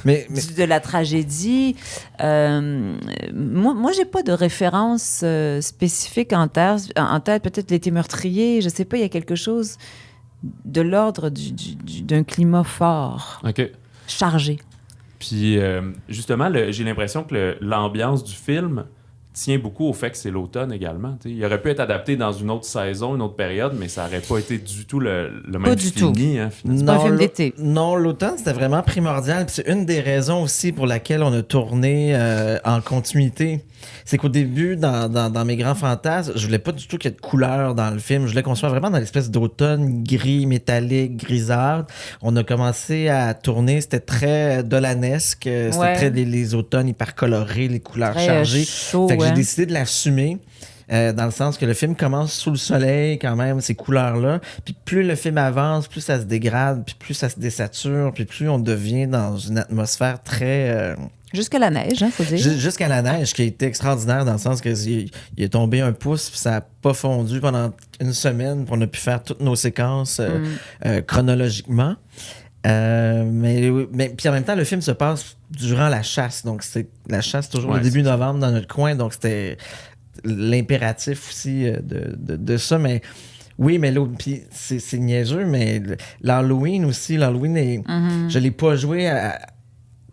Mais
de la tragédie. Moi, j'ai pas de référence spécifique en tête. Peut-être L'été meurtrier, je sais pas, il y a quelque chose de l'ordre d'un climat fort,
OK.
chargé.
Puis, justement, j'ai l'impression que l'ambiance du film tient beaucoup au fait que c'est l'automne également. T'sais. Il aurait pu être adapté dans une autre saison, une autre période, mais ça n'aurait pas été du tout le même
du
fini. Hein, finalement.
C'est pas un film d'été.
Non, l'automne, c'était vraiment primordial. Puis c'est une des raisons aussi pour laquelle on a tourné en continuité. C'est qu'au début, dans mes grands fantasmes, je voulais pas du tout qu'il y ait de couleur dans le film. Je voulais qu'on soit vraiment dans l'espèce d'automne gris, métallique, grisâtre. On a commencé à tourner, c'était très dolanesque. C'était très les automnes hyper colorés, les couleurs
Très
chargées.
chaud,
Fait que j'ai décidé de l'assumer. Dans le sens que le film commence sous le soleil, quand même, ces couleurs-là. Puis plus le film avance, plus ça se dégrade, puis plus ça se désature, puis plus on devient dans une atmosphère très...
Jusqu'à la neige, faut dire.
Jusqu'à la neige, qui a été extraordinaire dans le sens qu'il est tombé un pouce, puis ça n'a pas fondu pendant une semaine, puis on a pu faire toutes nos séquences chronologiquement. Mais puis en même temps, le film se passe durant la chasse. Donc, la chasse toujours le début novembre dans notre coin. Donc, c'était l'impératif aussi de ça. Mais oui, mais puis c'est niaiseux, mais l'Halloween aussi, je l'ai pas joué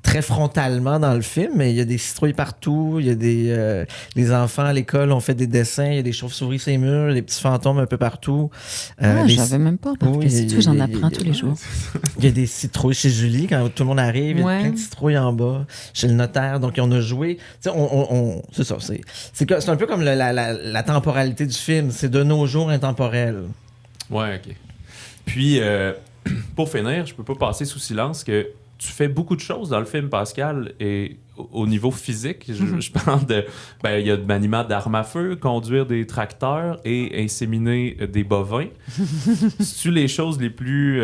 très frontalement dans le film, mais il y a des citrouilles partout, il y a les enfants à l'école ont fait des dessins, il y a des chauves-souris sur les murs, des petits fantômes un peu partout.
Je savais même pas. J'en apprends tous les jours.
Il y a des citrouilles chez Julie, quand tout le monde arrive, il y a plein de citrouilles en bas, chez le notaire, donc on a joué. C'est ça, c'est un peu comme la temporalité du film, c'est de nos jours intemporel.
Ouais, OK. Puis, pour finir, je peux pas passer sous silence que tu fais beaucoup de choses dans le film, Pascal, et au niveau physique, je parle de... il y a de maniement d'armes à feu, conduire des tracteurs et inséminer des bovins. C'est-tu les choses les plus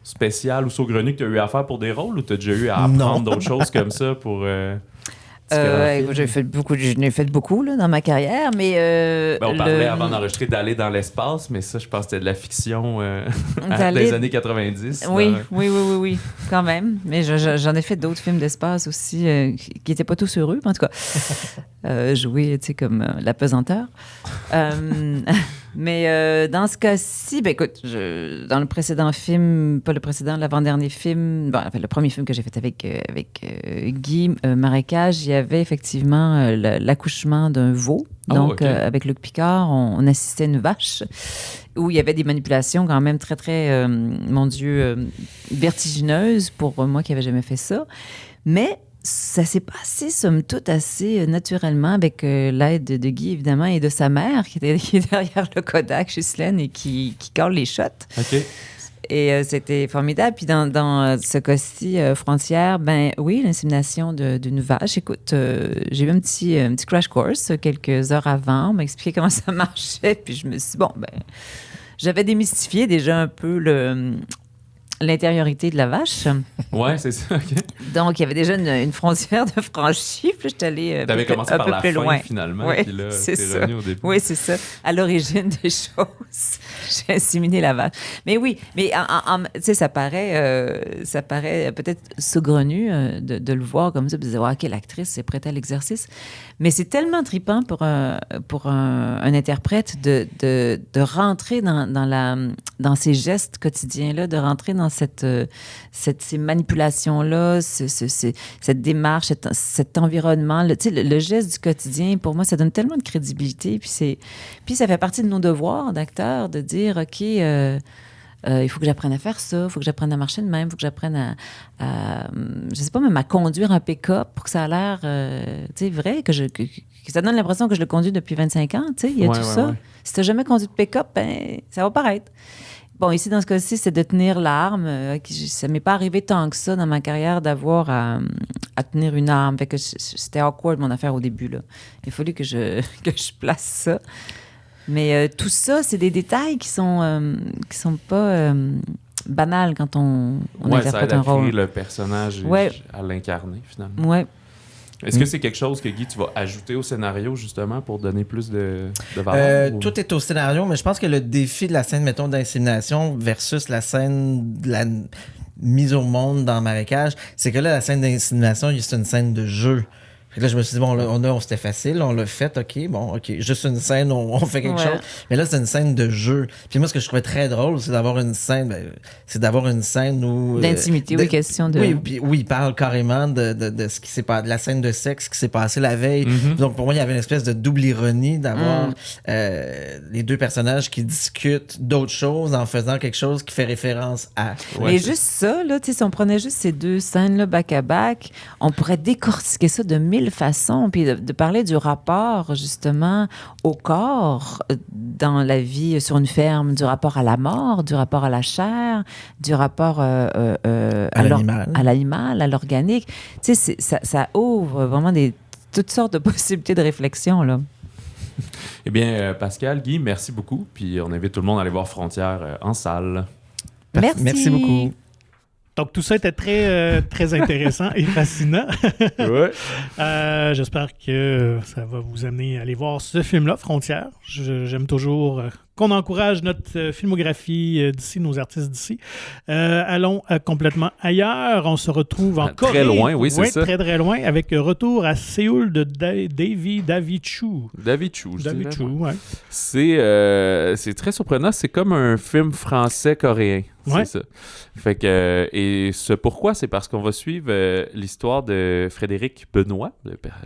spéciales ou saugrenues que tu as eu à faire pour des rôles, ou tu as déjà eu à apprendre d'autres choses comme ça pour...
J'en ai fait beaucoup là, dans ma carrière, mais...
on parlait avant d'enregistrer d'aller dans l'espace, mais ça, je pense que c'était de la fiction des années 90.
Oui, quand même. Mais j'en ai fait d'autres films d'espace aussi qui n'étaient pas tous heureux, en tout cas. Jouer, tu sais, comme La Pesanteur. Mais dans ce cas-ci, ben écoute, dans le précédent film, pas le précédent, l'avant-dernier film, le premier film que j'ai fait avec Guy Marécage, il y avait effectivement l'accouchement d'un veau. Donc, avec Luc Picard, on assistait à une vache où il y avait des manipulations quand même très, très, mon Dieu, vertigineuses pour moi qui n'avais jamais fait ça. Mais ça s'est passé, somme toute, assez naturellement avec l'aide de Guy, évidemment, et de sa mère qui est derrière le Kodak, Ghislaine, et qui colle les shots.
OK.
Et c'était formidable. Puis dans ce cas-ci, Frontières, ben oui, l'insémination d'une vache. Écoute, j'ai eu un petit crash course quelques heures avant. On m'a expliqué comment ça marchait. Puis je me suis dit, bon, ben, j'avais démystifié déjà un peu l'intériorité de la vache.
Ouais, c'est ça, OK.
Donc, il y avait déjà une frontière de franchie. Puis je suis allée
T'avais commencé par la fin,
loin.
finalement,
Oui,
puis là,
c'est
t'es
ça.
revenu au début.
Oui, c'est ça. À l'origine des choses, j'ai inséminé la vache. Mais oui, mais tu sais, ça paraît peut-être saugrenu de le voir comme ça, de dire, OK, l'actrice est prête à l'exercice. Mais c'est tellement trippant pour un interprète de rentrer dans ces gestes quotidiens-là, de rentrer dans ces manipulations-là, cette démarche, cet environnement. Le geste du quotidien, pour moi, ça donne tellement de crédibilité. Puis ça fait partie de nos devoirs d'acteurs de dire, OK, il faut que j'apprenne à faire ça, il faut que j'apprenne à marcher de même, il faut que j'apprenne à je sais pas, même à conduire un pick-up pour que ça a l'air, vrai, que ça donne l'impression que je le conduis depuis 25 ans, il y a tout ça. Ouais. Si tu n'as jamais conduit de pick-up, ben, ça va paraître. Bon, ici, dans ce cas-ci, c'est de tenir l'arme. Ça ne m'est pas arrivé tant que ça dans ma carrière d'avoir à tenir une arme. Fait que c'était awkward, mon affaire, au début, là. Il a fallu que je place ça. Mais tout ça, c'est des détails qui sont pas banals quand on interprète un rôle.
Ça aide à créer le personnage à l'incarner, finalement.
Ouais.
Est-ce que c'est quelque chose que, Guy, tu vas ajouter au scénario, justement, pour donner plus de valeur?
Tout est au scénario, mais je pense que le défi de la scène, mettons, d'insémination versus la scène de la mise au monde dans Marécage, c'est que là, la scène d'insémination, c'est une scène de jeu. Fait que là, je me suis dit, bon, c'était facile, on l'a fait, OK, juste une scène, on fait quelque chose. Mais là, c'est une scène de jeu. Puis moi, ce que je trouvais très drôle, c'est d'avoir une scène, où...
D'intimité, oui, question de...
Oui, il parle carrément de ce qui s'est passé, de la scène de sexe qui s'est passée la veille.
Mm-hmm.
Donc, pour moi, il y avait une espèce de double ironie d'avoir les deux personnages qui discutent d'autres choses en faisant quelque chose qui fait référence à...
Et juste ça, là, si on prenait juste ces deux scènes-là back-à-back, on pourrait décortiquer ça de 1000 façons, puis de parler du rapport, justement, au corps dans la vie sur une ferme, du rapport à la mort, du rapport à la chair, du rapport à l'animal, à l'organique. Tu sais, ça ouvre vraiment toutes sortes de possibilités de réflexion, là.
Eh bien, Pascal, Guy, merci beaucoup. Puis on invite tout le monde à aller voir Frontières en salle.
Merci beaucoup.
Donc, tout ça était très, très intéressant et fascinant.
Ouais.
J'espère que ça va vous amener à aller voir ce film-là, Frontières. J'aime toujours qu'on encourage notre filmographie d'ici, nos artistes d'ici. Allons complètement ailleurs. On se retrouve en Corée.
Très loin, oui, c'est ça.
Très, très loin, avec Retour à Séoul de David Chu.
David Chu, je dirais.
Ouais.
C'est très surprenant. C'est comme un film français-coréen.
Ouais.
C'est ça. Fait que, et ce pourquoi, c'est parce qu'on va suivre l'histoire de Frédéric Benoît,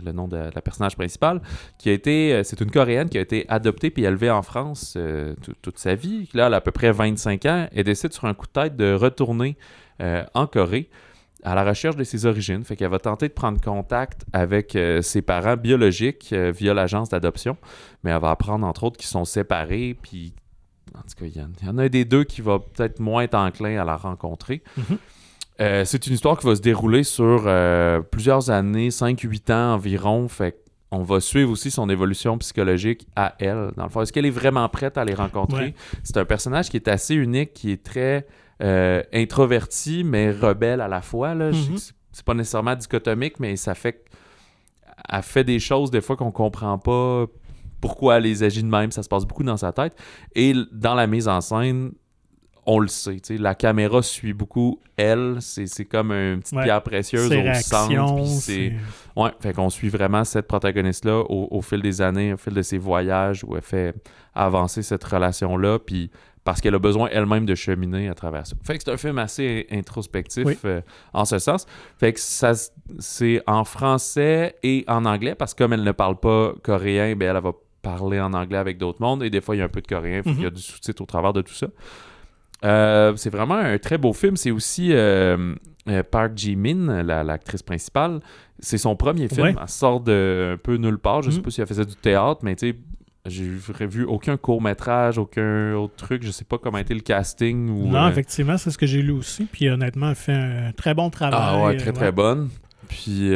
le nom de la personnage principale, qui a été, c'est une Coréenne qui a été adoptée puis élevée en France toute sa vie. Là, elle a à peu près 25 ans. Elle décide sur un coup de tête de retourner en Corée à la recherche de ses origines. Fait qu'elle va tenter de prendre contact avec ses parents biologiques via l'agence d'adoption. Mais elle va apprendre, entre autres, qu'ils sont séparés, puis en tout cas, il y en a un des deux qui va peut-être moins être enclin à la rencontrer. Mm-hmm. C'est une histoire qui va se dérouler sur plusieurs années, 5-8 ans environ. Fait qu'on va suivre aussi son évolution psychologique à elle. Dans le fond, est-ce qu'elle est vraiment prête à les rencontrer? Ouais. C'est un personnage qui est assez unique, qui est très introverti, mais rebelle à la fois. Là. Mm-hmm. C'est pas nécessairement dichotomique, mais ça fait qu'elle fait des choses des fois qu'on comprend pas pourquoi elle les agit de même, ça se passe beaucoup dans sa tête. Et dans la mise en scène, on le sait. T'sais, la caméra suit beaucoup elle. C'est comme une petite pierre précieuse
ses
au
réactions,
centre. Ouais, fait qu'on suit vraiment cette protagoniste-là au fil des années, au fil de ses voyages, où elle fait avancer cette relation-là, puis parce qu'elle a besoin elle-même de cheminer à travers ça. Fait que c'est un film assez introspectif en ce sens. Fait que c'est en français et en anglais, parce que comme elle ne parle pas coréen, ben elle va parler en anglais avec d'autres mondes, et des fois, il y a un peu de coréen, il y a du sous-titre au travers de tout ça. C'est vraiment un très beau film. C'est aussi Park Ji-min, l'actrice principale. C'est son premier film. Elle sort de un peu nulle part. Je sais pas si elle faisait du théâtre, mais tu sais, j'ai vu aucun court-métrage, aucun autre truc. Je sais pas comment a été le casting.
Non, effectivement, c'est ce que j'ai lu aussi. Puis honnêtement, elle fait un très bon travail.
Ah ouais, très bonne. Puis...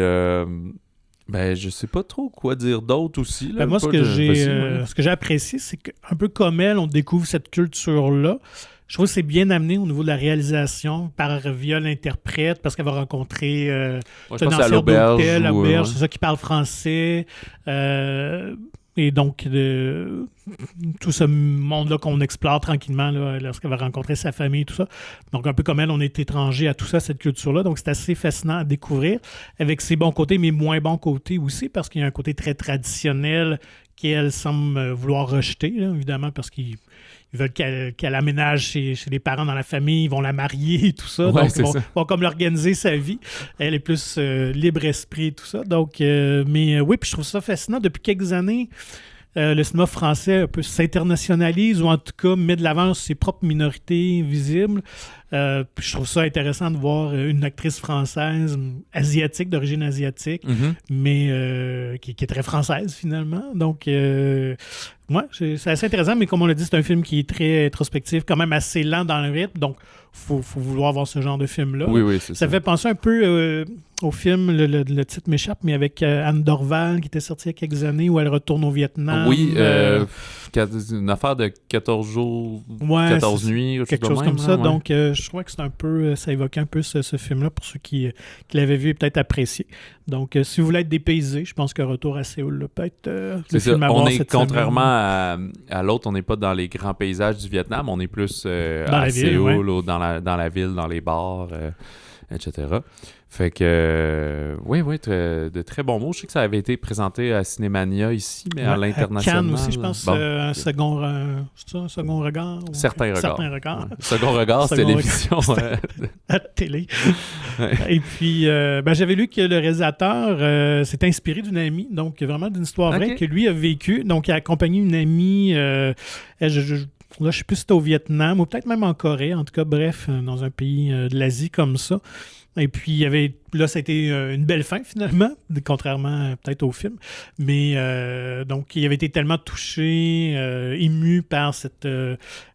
ben, je sais pas trop quoi dire d'autre aussi. Là,
moi, ce que j'ai apprécié, c'est qu'un peu comme elle, on découvre cette culture-là. Je trouve que c'est bien amené au niveau de la réalisation via l'interprète, parce qu'elle va rencontrer
tenancière d'hôtel,
c'est ça, qui parle français. Et donc, tout ce monde-là qu'on explore tranquillement là, lorsqu'elle va rencontrer sa famille et tout ça. Donc, un peu comme elle, on est étranger à tout ça, cette culture-là. Donc, c'est assez fascinant à découvrir, avec ses bons côtés, mais moins bons côtés aussi, parce qu'il y a un côté très traditionnel qu'elle semble vouloir rejeter, là, évidemment, parce qu'ils veulent qu'elle aménage chez les parents dans la famille, ils vont la marier et tout ça.
Ouais,
donc, ils vont comme l'organiser sa vie. Elle est plus libre-esprit et tout ça. Donc, mais oui, puis je trouve ça fascinant. Depuis quelques années, le cinéma français un peu s'internationalise, ou en tout cas met de l'avant ses propres minorités visibles. Puis je trouve ça intéressant de voir une actrice française, asiatique, d'origine asiatique, mais qui est très française finalement. Donc, c'est assez intéressant, mais comme on l'a dit, c'est un film qui est très introspectif, quand même assez lent dans le rythme, donc faut vouloir voir ce genre de film-là.
Oui, c'est ça.
Ça fait penser un peu au film, le titre m'échappe, mais avec Anne Dorval, qui était sorti il y a quelques années, où elle retourne au Vietnam.
Oui, une affaire de 14 jours, 14 nuits,
quelque chose comme ça. Donc, je crois que c'est un peu, ça évoque un peu ce film-là pour ceux qui l'avaient vu et peut-être apprécié. Donc, si vous voulez être dépaysé, je pense que Retour à Séoul peut être le film à voir cette semaine.
Contrairement à l'autre, on n'est pas dans les grands paysages du Vietnam, on est plus à Séoul, ou dans la ville, dans les bars, etc. Fait que, de très bons mots. Je sais que ça avait été présenté à Cinémania ici, mais à l'international.
À Cannes aussi, je pense, un second regard.
Certains regards.
Ouais.
Second regard, c'est télévision.
À la télé. Et puis, j'avais lu que le réalisateur s'est inspiré d'une amie, donc vraiment d'une histoire vraie que lui a vécue. Donc, il a accompagné une amie, là, je ne sais plus si c'était au Vietnam ou peut-être même en Corée, en tout cas, bref, dans un pays de l'Asie comme ça. Et puis, là, ça a été une belle fin, finalement, contrairement peut-être au film. Mais donc, il avait été tellement touché, ému par cette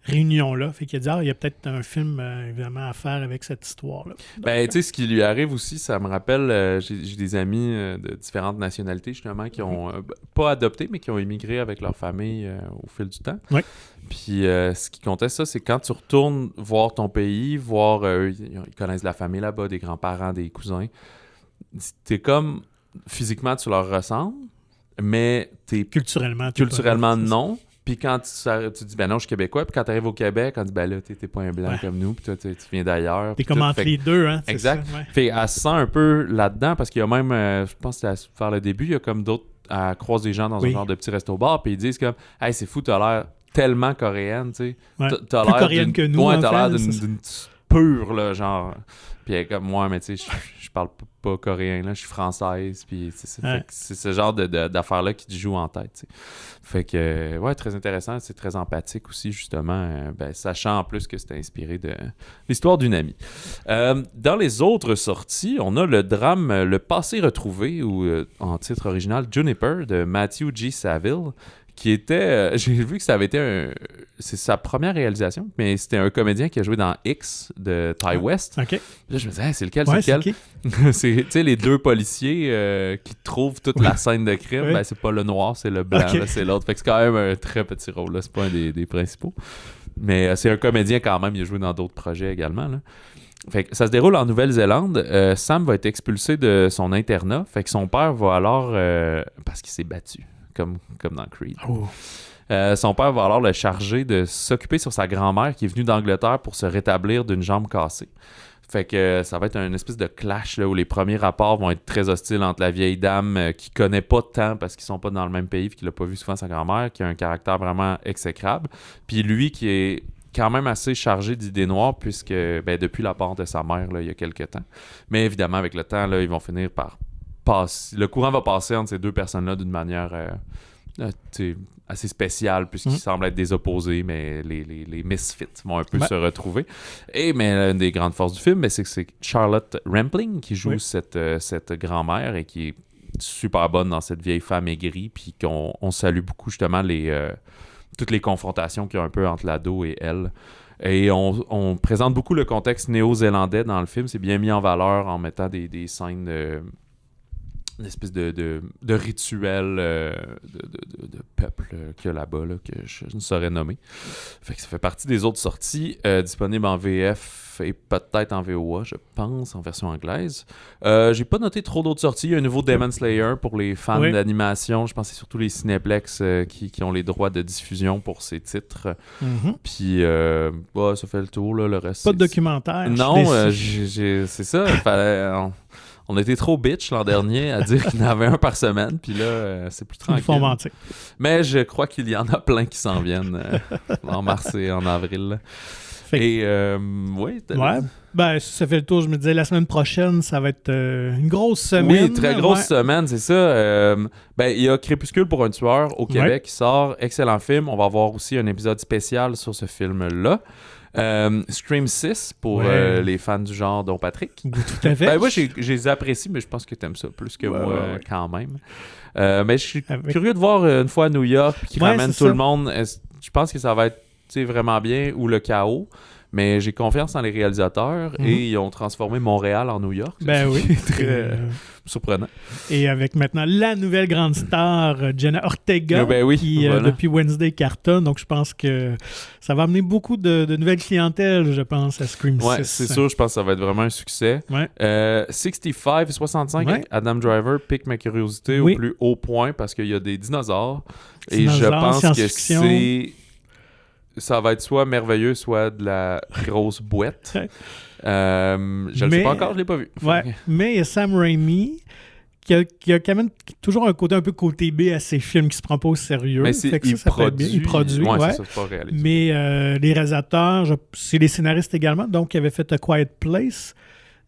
réunion-là. Fait qu'il a dit, il y a peut-être un film, évidemment, à faire avec cette histoire-là.
Ben, tu sais, ce qui lui arrive aussi, ça me rappelle, j'ai des amis de différentes nationalités, justement, qui ont pas adopté, mais qui ont émigré avec leur famille au fil du temps.
Oui.
Puis, ce qui comptait, c'est quand tu retournes voir ton pays, voir, ils connaissent la famille là-bas, des grands-parents, des cousins. T'es comme, physiquement, tu leur ressembles, mais t'es... Culturellement, non. Puis quand tu dis, ben non, je suis québécois, puis quand tu arrives au Québec, on dit, ben là, t'es pas un blanc comme nous, puis toi, tu viens d'ailleurs.
T'es comme entre les deux, hein.
Exact.
Ça, ouais.
Fait elle se sent un peu là-dedans, parce qu'il y a même, je pense que c'était vers le début, il y a comme d'autres, elle croise des gens dans un genre de petit resto-bar, puis ils disent comme, hey, c'est fou, t'as l'air tellement coréenne, tu sais.
Ouais.
T'as
plus
l'air
coréenne que nous,
t'as l'air d'une pure, là, genre. Puis elle est comme, moi, mais tu sais, je parle pas coréen, là, je suis française, puis c'est ce genre d'affaires-là qui te joue en tête, tu sais. Fait que, très intéressant, c'est très empathique aussi, justement, sachant en plus que c'était inspiré de l'histoire d'une amie. Dans les autres sorties, on a le drame Le Passé retrouvé, ou en titre original, Juniper, de Matthew G. Saville, qui était... j'ai vu que ça avait été c'est sa première réalisation, mais c'était un comédien qui a joué dans X de Ty West.
OK.
Là, je me disais, c'est lequel?
Qui?
C'est, tu sais, les deux policiers qui trouvent toute la scène de crime.
Oui.
Ben, c'est pas le noir, c'est le blanc, là, c'est l'autre. Fait que c'est quand même un très petit rôle, là. C'est pas un des principaux. Mais c'est un comédien quand même, il a joué dans d'autres projets également, là. Fait que ça se déroule en Nouvelle-Zélande. Sam va être expulsé de son internat. Fait que son père va alors... parce qu'il s'est battu, comme dans Creed.
Oh.
Son père va alors le charger de s'occuper sur sa grand-mère qui est venue d'Angleterre pour se rétablir d'une jambe cassée. Fait que ça va être une espèce de clash là, où les premiers rapports vont être très hostiles entre la vieille dame qui connaît pas tant parce qu'ils sont pas dans le même pays et qu'il a pas vu souvent sa grand-mère, qui a un caractère vraiment exécrable, puis lui qui est quand même assez chargé d'idées noires puisque depuis la mort de sa mère là, il y a quelques temps. Mais évidemment, avec le temps, là, ils vont finir par passer. Le courant va passer entre ces deux personnes-là d'une manière assez spéciale puisqu'ils semblent être des opposés, mais les misfits vont un peu se retrouver. Mais une des grandes forces du film, c'est que c'est Charlotte Rampling qui joue cette grand-mère et qui est super bonne dans cette vieille femme aigrie, puis qu'on salue beaucoup justement toutes les confrontations qu'il y a un peu entre l'ado et elle. Et on présente beaucoup le contexte néo-zélandais dans le film. C'est bien mis en valeur en mettant des scènes une espèce de rituel de peuple qu'il y a là-bas, là, que je ne saurais nommer. Fait que ça fait partie des autres sorties disponibles en VF et peut-être en VOA, je pense, en version anglaise. J'ai pas noté trop d'autres sorties. Il y a un nouveau Demon Slayer pour les fans d'animation. Je pense que c'est surtout les Cineplex qui ont les droits de diffusion pour ces titres. Puis ça fait le tour, là, le reste.
Pas de documentaire.
Non, c'est ça. Il fallait... On était trop bitch l'an dernier à dire qu'il y en avait un par semaine, puis là, c'est plus tranquille.
Ils font mentir.
Mais je crois qu'il y en a plein qui s'en viennent en mars et en avril. Et
ça fait le tour. Je me disais, la semaine prochaine, ça va être une grosse semaine.
Oui, très grosse semaine, c'est ça. Il y a Crépuscule pour un tueur au Québec qui sort. Excellent film. On va avoir aussi un épisode spécial sur ce film-là. Scream 6 pour les fans du genre dont Patrick.
Tout à fait.
Moi, je les apprécie, mais je pense que t'aimes ça plus que moi quand même. Mais je suis curieux de voir une fois à New York qui ramène tout le monde. Je pense que ça va être vraiment bien ou le chaos. Mais j'ai confiance en les réalisateurs et ils ont transformé Montréal en New York. Très surprenant.
Et avec maintenant la nouvelle grande star, Jenna Ortega, qui depuis Wednesday cartonne. Donc je pense que ça va amener beaucoup de nouvelles clientèles, je pense, à Scream 6.
Ouais, c'est sûr, je pense que ça va être vraiment un succès. 65 avec Adam Driver pique ma curiosité au plus haut point parce qu'il y a des dinosaures. Et je pense que ça va être soit merveilleux, soit de la grosse boîte. Je le sais pas encore, je l'ai pas vu.
Mais il y a Sam Raimi qui a quand même toujours un côté B à ses films qui se prend pas au sérieux.
Mais
il produit.
C'est ça, c'est pas réaliste.
Mais les réalisateurs, c'est les scénaristes également, donc ils avaient fait A Quiet Place.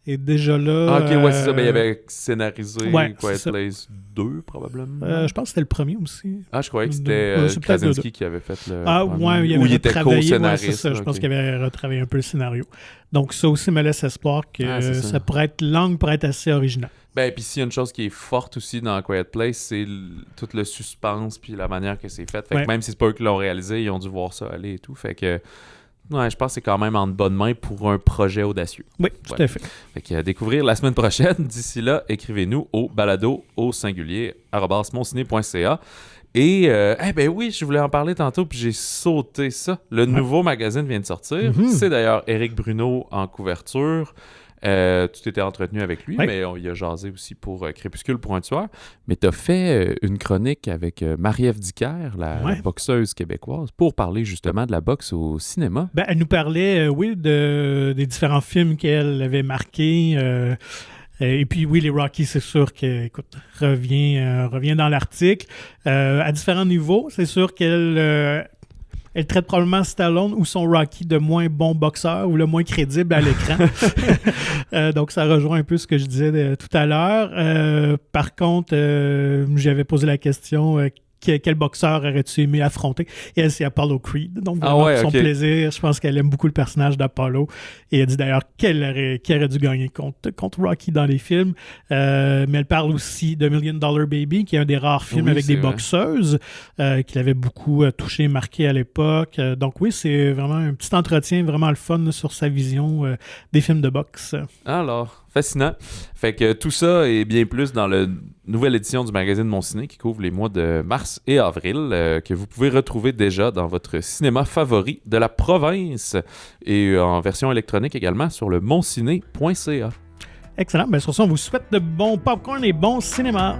Et déjà là...
c'est ça. Il avait scénarisé Quiet Place 2, probablement.
Je pense que c'était le premier aussi.
Je croyais que c'était Krasinski qui avait fait le...
il était co-scénariste. Je pense qu'il avait retravaillé un peu le scénario. Donc ça aussi me laisse espoir que ça pourrait être assez original.
Puis s'il y a une chose qui est forte aussi dans Quiet Place, c'est tout le suspense puis la manière que c'est fait. Fait que même si c'est pas eux qui l'ont réalisé, ils ont dû voir ça aller et tout. Fait que... je pense que c'est quand même en bonne main pour un projet audacieux.
Oui, tout à fait.
Fait que à découvrir la semaine prochaine. D'ici là, écrivez-nous au balado au singulier @monciné.ca. Et je voulais en parler tantôt puis j'ai sauté ça. Le nouveau magazine vient de sortir. C'est d'ailleurs Éric Bruno en couverture. Tout était entretenu avec lui, mais il a jasé aussi pour Crépuscule pour un tueur. Mais tu as fait une chronique avec Marie-Ève Dicker, la boxeuse québécoise, pour parler justement de la boxe au cinéma.
Elle nous parlait, des différents films qu'elle avait marqués. Et puis, les Rocky, c'est sûr que, revient dans l'article. À différents niveaux, c'est sûr qu'elle... elle traite probablement Stallone ou son Rocky de moins bon boxeur ou le moins crédible à l'écran. Donc, ça rejoint un peu ce que je disais tout à l'heure. Par contre, j'avais posé la question... quel boxeur aurais-tu aimé affronter? Et elle, c'est Apollo Creed. Donc, vraiment, pour son plaisir, je pense qu'elle aime beaucoup le personnage d'Apollo. Et elle dit d'ailleurs qu'elle aurait dû gagner contre Rocky dans les films. Mais elle parle aussi de $1 Million Baby, qui est un des rares films avec des boxeuses qui l'avait beaucoup touché, marqué à l'époque. Donc c'est vraiment un petit entretien vraiment le fun sur sa vision des films de boxe.
Alors, fascinant. Fait que tout ça et bien plus dans la nouvelle édition du magazine Mon Ciné qui couvre les mois de mars et avril que vous pouvez retrouver déjà dans votre cinéma favori de la province et en version électronique également sur le monciné.ca.
Excellent. Sur ça, on vous souhaite de bons popcorn et bon cinéma.